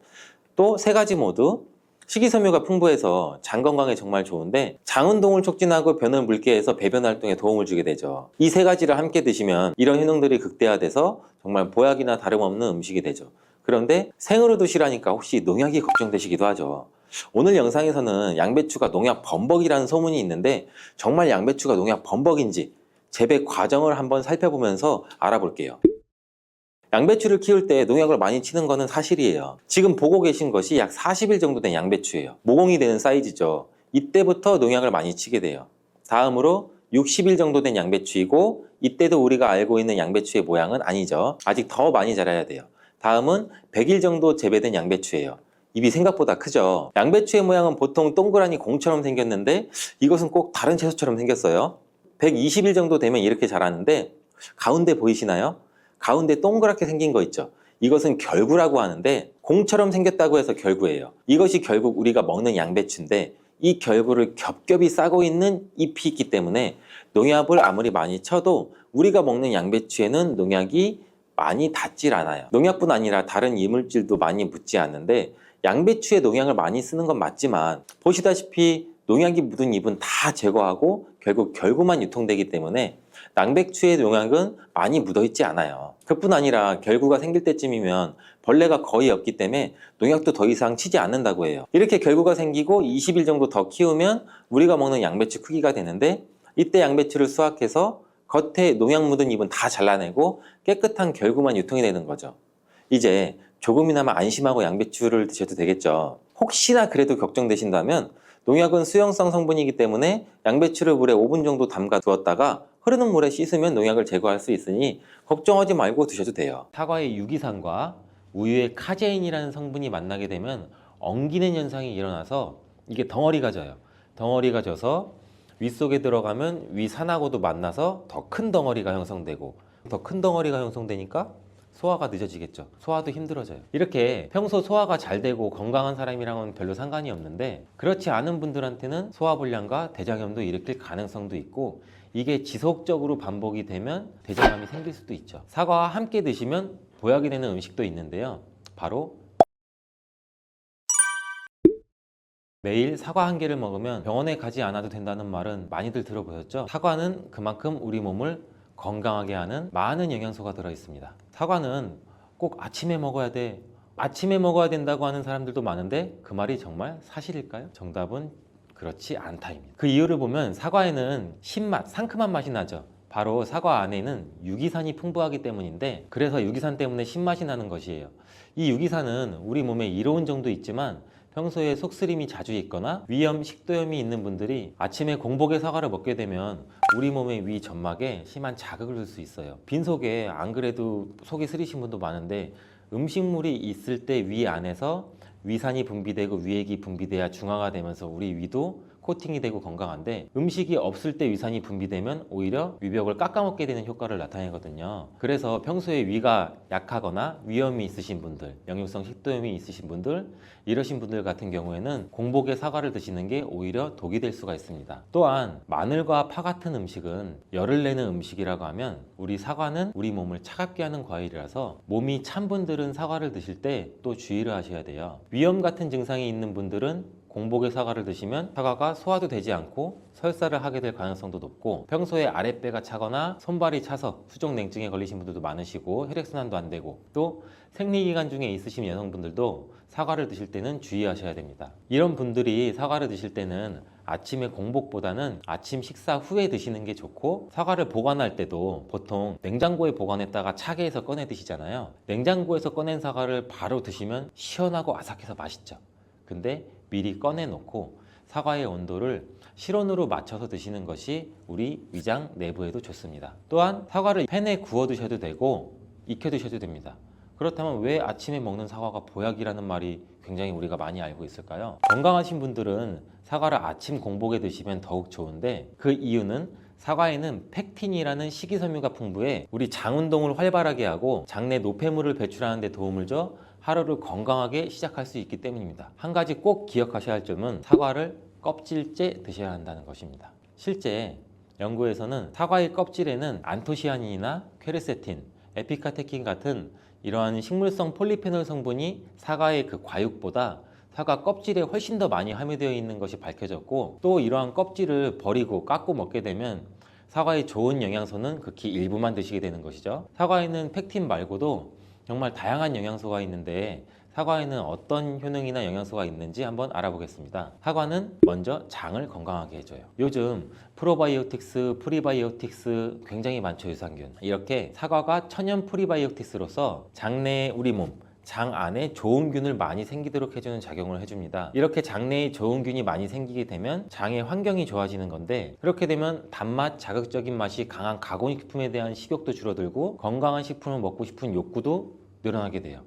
A: 또 3가지 모두 식이섬유가 풍부해서 장 건강에 정말 좋은데 장 운동을 촉진하고 변을 묽게 해서 배변 활동에 도움을 주게 되죠. 이 3가지를 함께 드시면 이런 효능들이 극대화돼서 정말 보약이나 다름없는 음식이 되죠. 그런데 생으로 드시라니까 혹시 농약이 걱정되시기도 하죠. 오늘 영상에서는 양배추가 농약 범벅이라는 소문이 있는데 정말 양배추가 농약 범벅인지 재배 과정을 한번 살펴보면서 알아볼게요. 양배추를 키울 때 농약을 많이 치는 거는 사실이에요. 지금 보고 계신 것이 약 40일 정도 된 양배추예요. 모공이 되는 사이즈죠. 이때부터 농약을 많이 치게 돼요. 다음으로 60일 정도 된 양배추이고 이때도 우리가 알고 있는 양배추의 모양은 아니죠. 아직 더 많이 자라야 돼요. 다음은 100일 정도 재배된 양배추예요. 입이 생각보다 크죠. 양배추의 모양은 보통 동그라니 공처럼 생겼는데 이것은 꼭 다른 채소처럼 생겼어요. 120일 정도 되면 이렇게 자라는데 가운데 보이시나요? 가운데 동그랗게 생긴 거 있죠. 이것은 결구라고 하는데 공처럼 생겼다고 해서 결구예요. 이것이 결국 우리가 먹는 양배추인데 이 결구를 겹겹이 싸고 있는 잎이 있기 때문에 농약을 아무리 많이 쳐도 우리가 먹는 양배추에는 농약이 많이 닿질 않아요. 농약뿐 아니라 다른 이물질도 많이 묻지 않는데 양배추에 농약을 많이 쓰는 건 맞지만 보시다시피 농약이 묻은 잎은 다 제거하고 결국 결구만 유통되기 때문에 낭백추의 농약은 많이 묻어있지 않아요. 그뿐 아니라 결구가 생길 때쯤이면 벌레가 거의 없기 때문에 농약도 더 이상 치지 않는다고 해요. 이렇게 결구가 생기고 20일 정도 더 키우면 우리가 먹는 양배추 크기가 되는데, 이때 양배추를 수확해서 겉에 농약 묻은 잎은 다 잘라내고 깨끗한 결구만 유통이 되는 거죠. 이제 조금이나마 안심하고 양배추를 드셔도 되겠죠. 혹시나 그래도 걱정되신다면 농약은 수용성 성분이기 때문에 양배추를 물에 5분 정도 담가 두었다가 흐르는 물에 씻으면 농약을 제거할 수 있으니 걱정하지 말고 드셔도 돼요. 사과의 유기산과 우유의 카제인이라는 성분이 만나게 되면 엉기는 현상이 일어나서 이게 덩어리가 져요. 덩어리가 져서 위 속에 들어가면 위 산하고도 만나서 더 큰 덩어리가 형성되고, 더 큰 덩어리가 형성되니까 소화가 늦어지겠죠. 소화도 힘들어져요. 이렇게 평소 소화가 잘 되고 건강한 사람이랑은 별로 상관이 없는데, 그렇지 않은 분들한테는 소화불량과 대장염도 일으킬 가능성도 있고, 이게 지속적으로 반복이 되면 대장암이 생길 수도 있죠. 사과와 함께 드시면 보약이 되는 음식도 있는데요. 바로 매일 사과 한 개를 먹으면 병원에 가지 않아도 된다는 말은 많이들 들어보셨죠? 사과는 그만큼 우리 몸을 건강하게 하는 많은 영양소가 들어 있습니다. 사과는 꼭 아침에 먹어야 돼, 아침에 먹어야 된다고 하는 사람들도 많은데 그 말이 정말 사실일까요? 정답은 그렇지 않다입니다. 그 이유를 보면 사과에는 신맛, 상큼한 맛이 나죠. 바로 사과 안에는 유기산이 풍부하기 때문인데, 그래서 유기산 때문에 신맛이 나는 것이에요. 이 유기산은 우리 몸에 이로운 정도 있지만 평소에 속쓰림이 자주 있거나 위염, 식도염이 있는 분들이 아침에 공복에 사과를 먹게 되면 우리 몸의 위 점막에 심한 자극을 줄 수 있어요. 빈속에 안 그래도 속이 쓰리신 분도 많은데, 음식물이 있을 때 위 안에서 위산이 분비되고 위액이 분비돼야 중화가 되면서 우리 위도 코팅이 되고 건강한데, 음식이 없을 때 위산이 분비되면 오히려 위벽을 깎아먹게 되는 효과를 나타내거든요. 그래서 평소에 위가 약하거나 위염이 있으신 분들, 역류성 식도염이 있으신 분들, 이러신 분들 같은 경우에는 공복에 사과를 드시는 게 오히려 독이 될 수가 있습니다. 또한 마늘과 파 같은 음식은 열을 내는 음식이라고 하면, 우리 사과는 우리 몸을 차갑게 하는 과일이라서 몸이 찬 분들은 사과를 드실 때 또 주의를 하셔야 돼요. 위염 같은 증상이 있는 분들은 공복에 사과를 드시면 사과가 소화도 되지 않고 설사를 하게 될 가능성도 높고, 평소에 아랫배가 차거나 손발이 차서 수족냉증에 걸리신 분들도 많으시고 혈액순환도 안 되고, 또 생리기간 중에 있으신 여성분들도 사과를 드실 때는 주의하셔야 됩니다. 이런 분들이 사과를 드실 때는 아침에 공복보다는 아침 식사 후에 드시는 게 좋고, 사과를 보관할 때도 보통 냉장고에 보관했다가 차게 해서 꺼내 드시잖아요. 냉장고에서 꺼낸 사과를 바로 드시면 시원하고 아삭해서 맛있죠. 근데 미리 꺼내놓고 사과의 온도를 실온으로 맞춰서 드시는 것이 우리 위장 내부에도 좋습니다. 또한 사과를 팬에 구워 드셔도 되고 익혀 드셔도 됩니다. 그렇다면 왜 아침에 먹는 사과가 보약이라는 말이 굉장히 우리가 많이 알고 있을까요? 건강하신 분들은 사과를 아침 공복에 드시면 더욱 좋은데, 그 이유는 사과에는 펙틴이라는 식이섬유가 풍부해 우리 장 운동을 활발하게 하고 장내 노폐물을 배출하는 데 도움을 줘 하루를 건강하게 시작할 수 있기 때문입니다. 한 가지 꼭 기억하셔야 할 점은 사과를 껍질째 드셔야 한다는 것입니다. 실제 연구에서는 사과의 껍질에는 안토시아닌이나 퀘르세틴, 에피카테킨 같은 이러한 식물성 폴리페놀 성분이 사과의 그 과육보다 사과 껍질에 훨씬 더 많이 함유되어 있는 것이 밝혀졌고, 또 이러한 껍질을 버리고 깎고 먹게 되면 사과의 좋은 영양소는 극히 일부만 드시게 되는 것이죠. 사과에는 펙틴 말고도 정말 다양한 영양소가 있는데, 사과에는 어떤 효능이나 영양소가 있는지 한번 알아보겠습니다. 사과는 먼저 장을 건강하게 해줘요. 요즘 프로바이오틱스, 프리바이오틱스 굉장히 많죠, 유산균. 이렇게 사과가 천연 프리바이오틱스로서 장내 우리 몸, 장 안에 좋은 균을 많이 생기도록 해주는 작용을 해줍니다. 이렇게 장내에 좋은 균이 많이 생기게 되면 장의 환경이 좋아지는 건데, 그렇게 되면 단맛, 자극적인 맛이 강한 가공식품에 대한 식욕도 줄어들고 건강한 식품을 먹고 싶은 욕구도 늘어나게 돼요.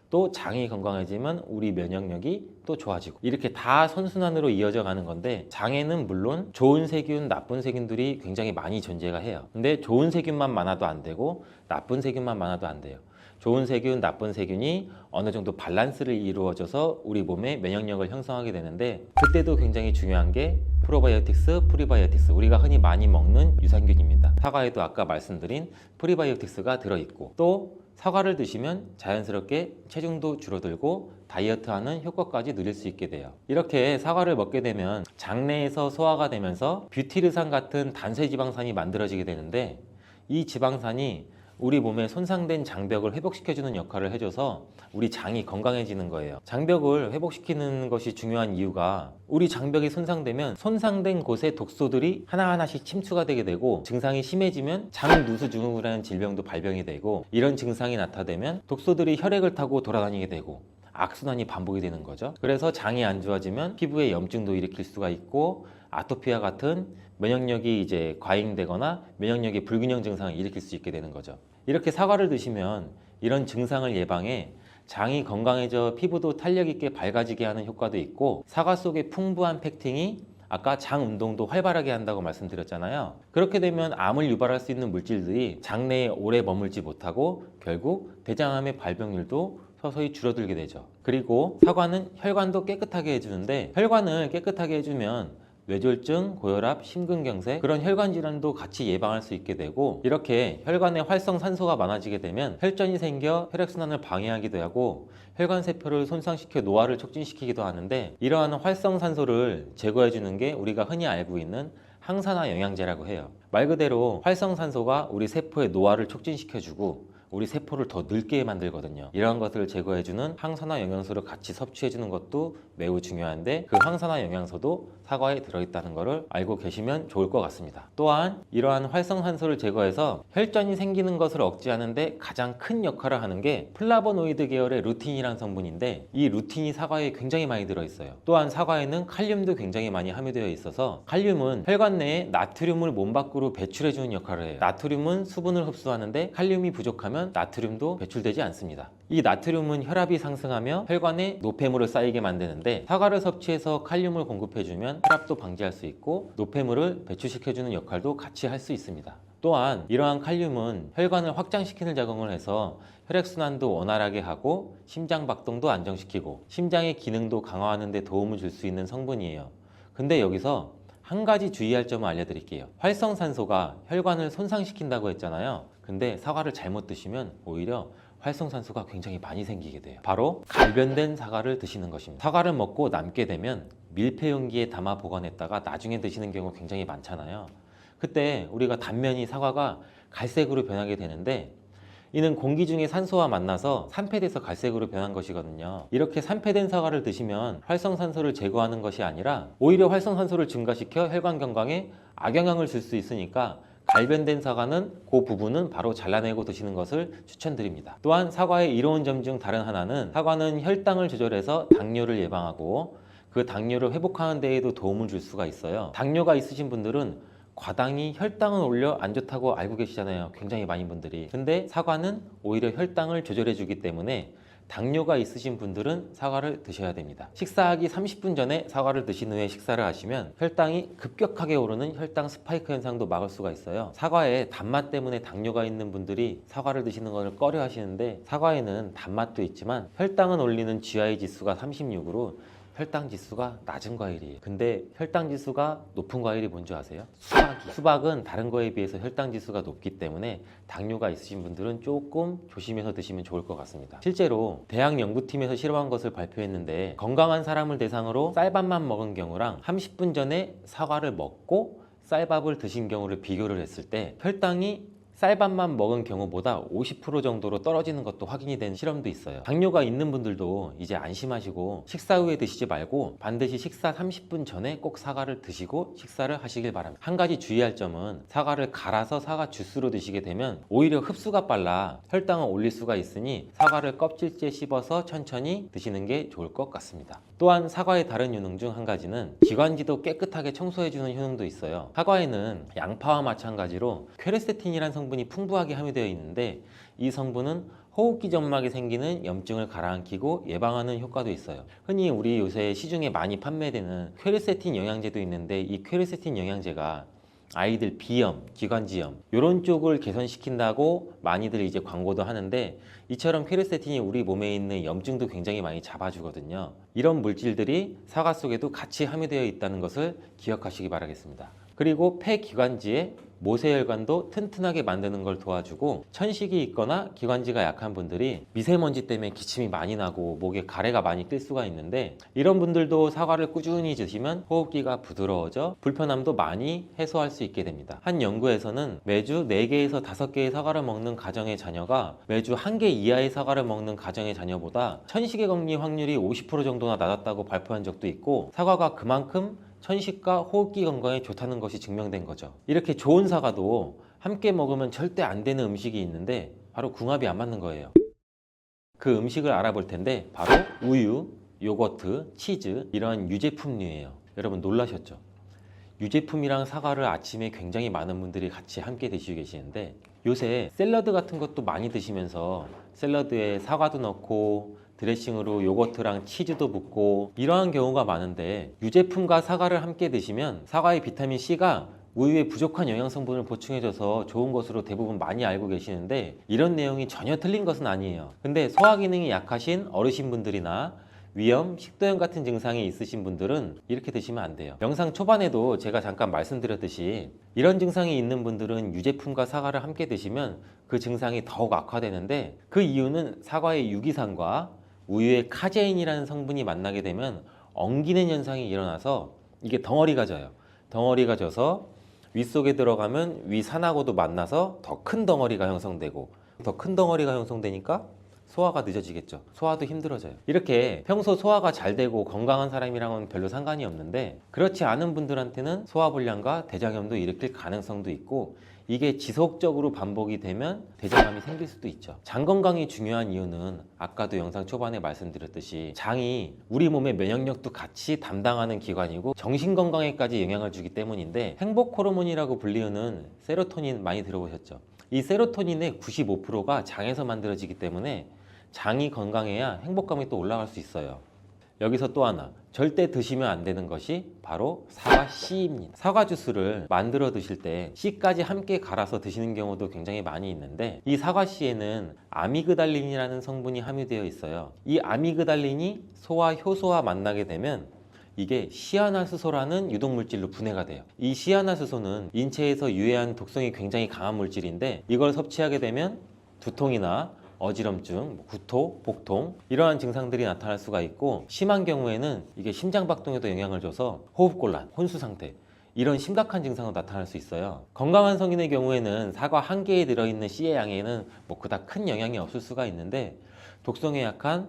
A: 또 장이 건강해지면 우리 면역력이 또 좋아지고, 이렇게 다 선순환으로 이어져 가는 건데, 장에는 물론 좋은 세균, 나쁜 세균들이 굉장히 많이 존재가 해요. 근데 좋은 세균만 많아도 안 되고 나쁜 세균만 많아도 안 돼요. 좋은 세균, 나쁜 세균이 어느 정도 밸런스를 이루어져서 우리 몸의 면역력을 형성하게 되는데, 그때도 굉장히 중요한 게 프로바이오틱스, 프리바이오틱스, 우리가 흔히 많이 먹는 유산균입니다. 사과에도 아까 말씀드린 프리바이오틱스가 들어있고, 또 사과를 드시면 자연스럽게 체중도 줄어들고 다이어트하는 효과까지 누릴 수 있게 돼요. 이렇게 사과를 먹게 되면 장내에서 소화가 되면서 뷰티르산 같은 단쇄지방산이 만들어지게 되는데, 이 지방산이 우리 몸에 손상된 장벽을 회복시켜주는 역할을 해줘서 우리 장이 건강해지는 거예요. 장벽을 회복시키는 것이 중요한 이유가, 우리 장벽이 손상되면 손상된 곳에 독소들이 하나하나씩 침투가 되게 되고, 증상이 심해지면 장누수증후군이라는 질병도 발병이 되고, 이런 증상이 나타나면 독소들이 혈액을 타고 돌아다니게 되고 악순환이 반복이 되는 거죠. 그래서 장이 안 좋아지면 피부에 염증도 일으킬 수가 있고, 아토피와 같은 면역력이 이제 과잉되거나 면역력의 불균형 증상을 일으킬 수 있게 되는 거죠. 이렇게 사과를 드시면 이런 증상을 예방해 장이 건강해져 피부도 탄력 있게 밝아지게 하는 효과도 있고, 사과 속의 풍부한 펙틴이 아까 장 운동도 활발하게 한다고 말씀드렸잖아요. 그렇게 되면 암을 유발할 수 있는 물질들이 장내에 오래 머물지 못하고 결국 대장암의 발병률도 서서히 줄어들게 되죠. 그리고 사과는 혈관도 깨끗하게 해주는데, 혈관을 깨끗하게 해주면 뇌졸중, 고혈압, 심근경색, 그런 혈관 질환도 같이 예방할 수 있게 되고, 이렇게 혈관에 활성산소가 많아지게 되면 혈전이 생겨 혈액순환을 방해하기도 하고 혈관 세포를 손상시켜 노화를 촉진시키기도 하는데, 이러한 활성산소를 제거해 주는 게 우리가 흔히 알고 있는 항산화 영양제라고 해요. 말 그대로 활성산소가 우리 세포의 노화를 촉진시켜주고 우리 세포를 더 늙게 만들거든요. 이러한 것들을 제거해주는 항산화 영양소를 같이 섭취해주는 것도 매우 중요한데, 그 항산화 영양소도 사과에 들어있다는 것을 알고 계시면 좋을 것 같습니다. 또한 이러한 활성산소를 제거해서 혈전이 생기는 것을 억제하는데 가장 큰 역할을 하는 게 플라보노이드 계열의 루틴이라는 성분인데, 이 루틴이 사과에 굉장히 많이 들어있어요. 또한 사과에는 칼륨도 굉장히 많이 함유되어 있어서, 칼륨은 혈관 내에 나트륨을 몸 밖으로 배출해주는 역할을 해요. 나트륨은 수분을 흡수하는데 칼륨이 부족하면 나트륨도 배출되지 않습니다. 이 나트륨은 혈압이 상승하며 혈관에 노폐물을 쌓이게 만드는데, 사과를 섭취해서 칼륨을 공급해주면 혈압도 방지할 수 있고 노폐물을 배출시켜주는 역할도 같이 할 수 있습니다. 또한 이러한 칼륨은 혈관을 확장시키는 작용을 해서 혈액순환도 원활하게 하고 심장 박동도 안정시키고 심장의 기능도 강화하는 데 도움을 줄 수 있는 성분이에요. 근데 여기서 한 가지 주의할 점을 알려드릴게요. 활성산소가 혈관을 손상시킨다고 했잖아요. 근데 사과를 잘못 드시면 오히려 활성산소가 굉장히 많이 생기게 돼요. 바로 갈변된 사과를 드시는 것입니다. 사과를 먹고 남게 되면 밀폐 용기에 담아 보관했다가 나중에 드시는 경우 굉장히 많잖아요. 그때 우리가 단면이 사과가 갈색으로 변하게 되는데, 이는 공기 중에 산소와 만나서 산패돼서 갈색으로 변한 것이거든요. 이렇게 산패된 사과를 드시면 활성산소를 제거하는 것이 아니라 오히려 활성산소를 증가시켜 혈관 건강에 악영향을 줄 수 있으니까, 갈변된 사과는 그 부분은 바로 잘라내고 드시는 것을 추천드립니다. 또한 사과의 이로운 점 중 다른 하나는, 사과는 혈당을 조절해서 당뇨를 예방하고 그 당뇨를 회복하는 데에도 도움을 줄 수가 있어요. 당뇨가 있으신 분들은 과당이 혈당을 올려 안 좋다고 알고 계시잖아요. 굉장히 많은 분들이. 근데 사과는 오히려 혈당을 조절해 주기 때문에 당뇨가 있으신 분들은 사과를 드셔야 됩니다. 식사하기 30분 전에 사과를 드신 후에 식사를 하시면 혈당이 급격하게 오르는 혈당 스파이크 현상도 막을 수가 있어요. 사과에 단맛 때문에 당뇨가 있는 분들이 사과를 드시는 것을 꺼려 하시는데, 사과에는 단맛도 있지만 혈당은 올리는 GI 지수가 36으로 혈당 지수가 낮은 과일이에요. 근데 혈당 지수가 높은 과일이 뭔지 아세요? 수박은 다른 거에 비해서 혈당 지수가 높기 때문에 당뇨가 있으신 분들은 조금 조심해서 드시면 좋을 것 같습니다. 실제로 대학 연구팀에서 실험한 것을 발표했는데, 건강한 사람을 대상으로 쌀밥만 먹은 경우랑 30분 전에 사과를 먹고 쌀밥을 드신 경우를 비교를 했을 때 혈당이 쌀밥만 먹은 경우보다 50% 정도로 떨어지는 것도 확인이 된 실험도 있어요. 당뇨가 있는 분들도 이제 안심하시고 식사 후에 드시지 말고 반드시 식사 30분 전에 꼭 사과를 드시고 식사를 하시길 바랍니다. 한 가지 주의할 점은, 사과를 갈아서 사과 주스로 드시게 되면 오히려 흡수가 빨라 혈당을 올릴 수가 있으니 사과를 껍질째 씹어서 천천히 드시는 게 좋을 것 같습니다. 또한 사과의 다른 효능 중 한 가지는 기관지도 깨끗하게 청소해주는 효능도 있어요. 사과에는 양파와 마찬가지로 퀘르세틴이라는 성분이 풍부하게 함유되어 있는데, 이 성분은 호흡기 점막에 생기는 염증을 가라앉히고 예방하는 효과도 있어요. 흔히 우리 요새 시중에 많이 판매되는 퀘르세틴 영양제도 있는데, 이 퀘르세틴 영양제가 아이들 비염, 기관지염 이런 쪽을 개선시킨다고 많이들 이제 광고도 하는데 이처럼 퀘르세틴이 우리 몸에 있는 염증도 굉장히 많이 잡아주거든요. 이런 물질들이 사과 속에도 같이 함유되어 있다는 것을 기억하시기 바라겠습니다. 그리고 폐기관지에 모세혈관도 튼튼하게 만드는 걸 도와주고 천식이 있거나 기관지가 약한 분들이 미세먼지 때문에 기침이 많이 나고 목에 가래가 많이 낄 수가 있는데 이런 분들도 사과를 꾸준히 드시면 호흡기가 부드러워져 불편함도 많이 해소할 수 있게 됩니다. 한 연구에서는 매주 4개에서 5개의 사과를 먹는 가정의 자녀가 매주 1개 이하의 사과를 먹는 가정의 자녀보다 천식에 걸릴 확률이 50% 정도나 낮았다고 발표한 적도 있고 사과가 그만큼 천식과 호흡기 건강에 좋다는 것이 증명된 거죠. 이렇게 좋은 사과도 함께 먹으면 절대 안 되는 음식이 있는데 바로 궁합이 안 맞는 거예요. 그 음식을 알아볼 텐데 바로 우유, 요거트, 치즈 이런 유제품류예요. 여러분 놀라셨죠? 유제품이랑 사과를 아침에 굉장히 많은 분들이 같이 함께 드시고 계시는데 요새 샐러드 같은 것도 많이 드시면서 샐러드에 사과도 넣고 드레싱으로 요거트랑 치즈도 붓고 이러한 경우가 많은데 유제품과 사과를 함께 드시면 사과의 비타민C가 우유에 부족한 영양 성분을 보충해줘서 좋은 것으로 대부분 많이 알고 계시는데 이런 내용이 전혀 틀린 것은 아니에요. 근데 소화 기능이 약하신 어르신분들이나 위염, 식도염 같은 증상이 있으신 분들은 이렇게 드시면 안 돼요. 영상 초반에도 제가 잠깐 말씀드렸듯이 이런 증상이 있는 분들은 유제품과 사과를 함께 드시면 그 증상이 더욱 악화되는데 그 이유는 사과의 유기산과 우유의 카제인이라는 성분이 만나게 되면 엉기는 현상이 일어나서 이게 덩어리가 져요. 덩어리가 져서 윗속에 들어가면 위산하고도 만나서 더 큰 덩어리가 형성되고 더 큰 덩어리가 형성되니까 소화가 늦어지겠죠. 소화도 힘들어져요. 이렇게 평소 소화가 잘 되고 건강한 사람이랑은 별로 상관이 없는데 그렇지 않은 분들한테는 소화불량과 대장염도 일으킬 가능성도 있고 이게 지속적으로 반복이 되면 대장암이 생길 수도 있죠. 장 건강이 중요한 이유는 아까도 영상 초반에 말씀드렸듯이 장이 우리 몸의 면역력도 같이 담당하는 기관이고 정신 건강에까지 영향을 주기 때문인데 행복 호르몬이라고 불리우는 세로토닌 많이 들어보셨죠? 이 세로토닌의 95%가 장에서 만들어지기 때문에 장이 건강해야 행복감이 또 올라갈 수 있어요. 여기서 또 하나 절대 드시면 안 되는 것이 바로 사과 씨입니다. 사과 주스를 만들어 드실 때 씨까지 함께 갈아서 드시는 경우도 굉장히 많이 있는데 이 사과 씨에는 아미그달린이라는 성분이 함유되어 있어요. 이 아미그달린이 소와 효소와 만나게 되면 이게 시아나수소라는 유독물질로 분해가 돼요. 이 시아나수소는 인체에서 유해한 독성이 굉장히 강한 물질인데 이걸 섭취하게 되면 두통이나 어지럼증, 구토, 복통 이러한 증상들이 나타날 수가 있고 심한 경우에는 이게 심장박동에도 영향을 줘서 호흡곤란, 혼수상태 이런 심각한 증상으로 나타날 수 있어요. 건강한 성인의 경우에는 사과 한 개에 들어있는 씨의 양에는 그닥 큰 영향이 없을 수가 있는데 독성에 약한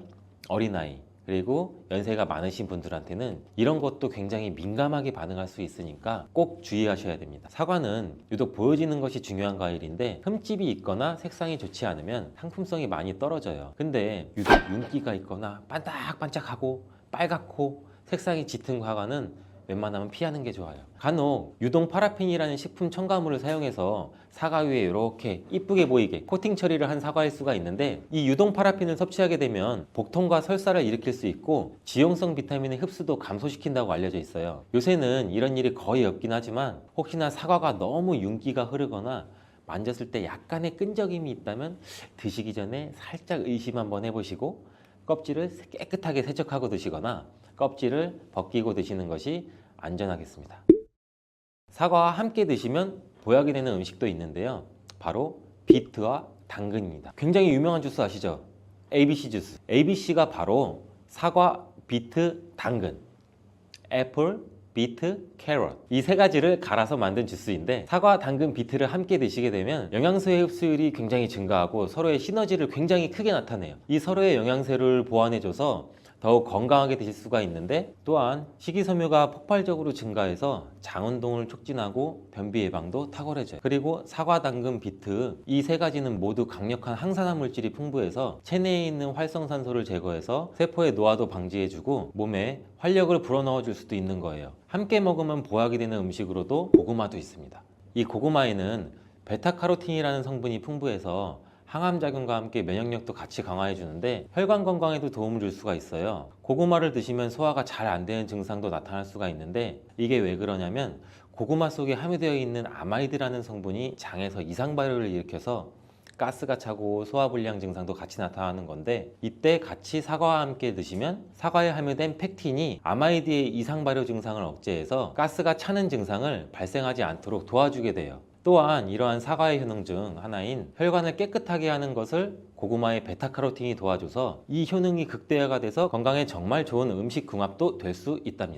A: 어린아이 그리고 연세가 많으신 분들한테는 이런 것도 굉장히 민감하게 반응할 수 있으니까 꼭 주의하셔야 됩니다. 사과는 유독 보여지는 것이 중요한 과일인데 흠집이 있거나 색상이 좋지 않으면 상품성이 많이 떨어져요. 근데 유독 윤기가 있거나 반짝반짝하고 빨갛고 색상이 짙은 사과는 웬만하면 피하는 게 좋아요. 간혹 유동 파라핀이라는 식품 첨가물을 사용해서 사과 위에 이렇게 이쁘게 보이게 코팅 처리를 한 사과일 수가 있는데 이 유동 파라핀을 섭취하게 되면 복통과 설사를 일으킬 수 있고 지용성 비타민의 흡수도 감소시킨다고 알려져 있어요. 요새는 이런 일이 거의 없긴 하지만 혹시나 사과가 너무 윤기가 흐르거나 만졌을 때 약간의 끈적임이 있다면 드시기 전에 살짝 의심 한번 해보시고 껍질을 깨끗하게 세척하고 드시거나 껍질을 벗기고 드시는 것이 안전하겠습니다. 사과와 함께 드시면 보약이 되는 음식도 있는데요. 바로 비트와 당근입니다. 굉장히 유명한 주스 아시죠? ABC 주스. ABC가 바로 사과, 비트, 당근. 애플, 비트, 캐럿 이 세 가지를 갈아서 만든 주스인데 사과, 당근, 비트를 함께 드시게 되면 영양소의 흡수율이 굉장히 증가하고 서로의 시너지를 굉장히 크게 나타내요. 이 서로의 영양소를 보완해줘서 더욱 건강하게 드실 수가 있는데 또한 식이섬유가 폭발적으로 증가해서 장운동을 촉진하고 변비 예방도 탁월해져요. 그리고 사과, 당근, 비트 이 세 가지는 모두 강력한 항산화 물질이 풍부해서 체내에 있는 활성산소를 제거해서 세포의 노화도 방지해주고 몸에 활력을 불어넣어 줄 수도 있는 거예요. 함께 먹으면 보약이 되는 음식으로도 고구마도 있습니다. 이 고구마에는 베타카로틴이라는 성분이 풍부해서 항암작용과 함께 면역력도 같이 강화해 주는데 혈관 건강에도 도움을 줄 수가 있어요. 고구마를 드시면 소화가 잘 안 되는 증상도 나타날 수가 있는데 이게 왜 그러냐면 고구마 속에 함유되어 있는 아마이드라는 성분이 장에서 이상 발효를 일으켜서 가스가 차고 소화불량 증상도 같이 나타나는 건데, 이때 같이 사과와 함께 드시면 사과에 함유된 펙틴이 아마이드의 이상 발효 증상을 억제해서 가스가 차는 증상을 발생하지 않도록 도와주게 돼요. 또한 이러한 사과의 효능 중 하나인 혈관을 깨끗하게 하는 것을 고구마의 베타카로틴이 도와줘서 이 효능이 극대화가 돼서 건강에 정말 좋은 음식 궁합도 될 수 있답니다.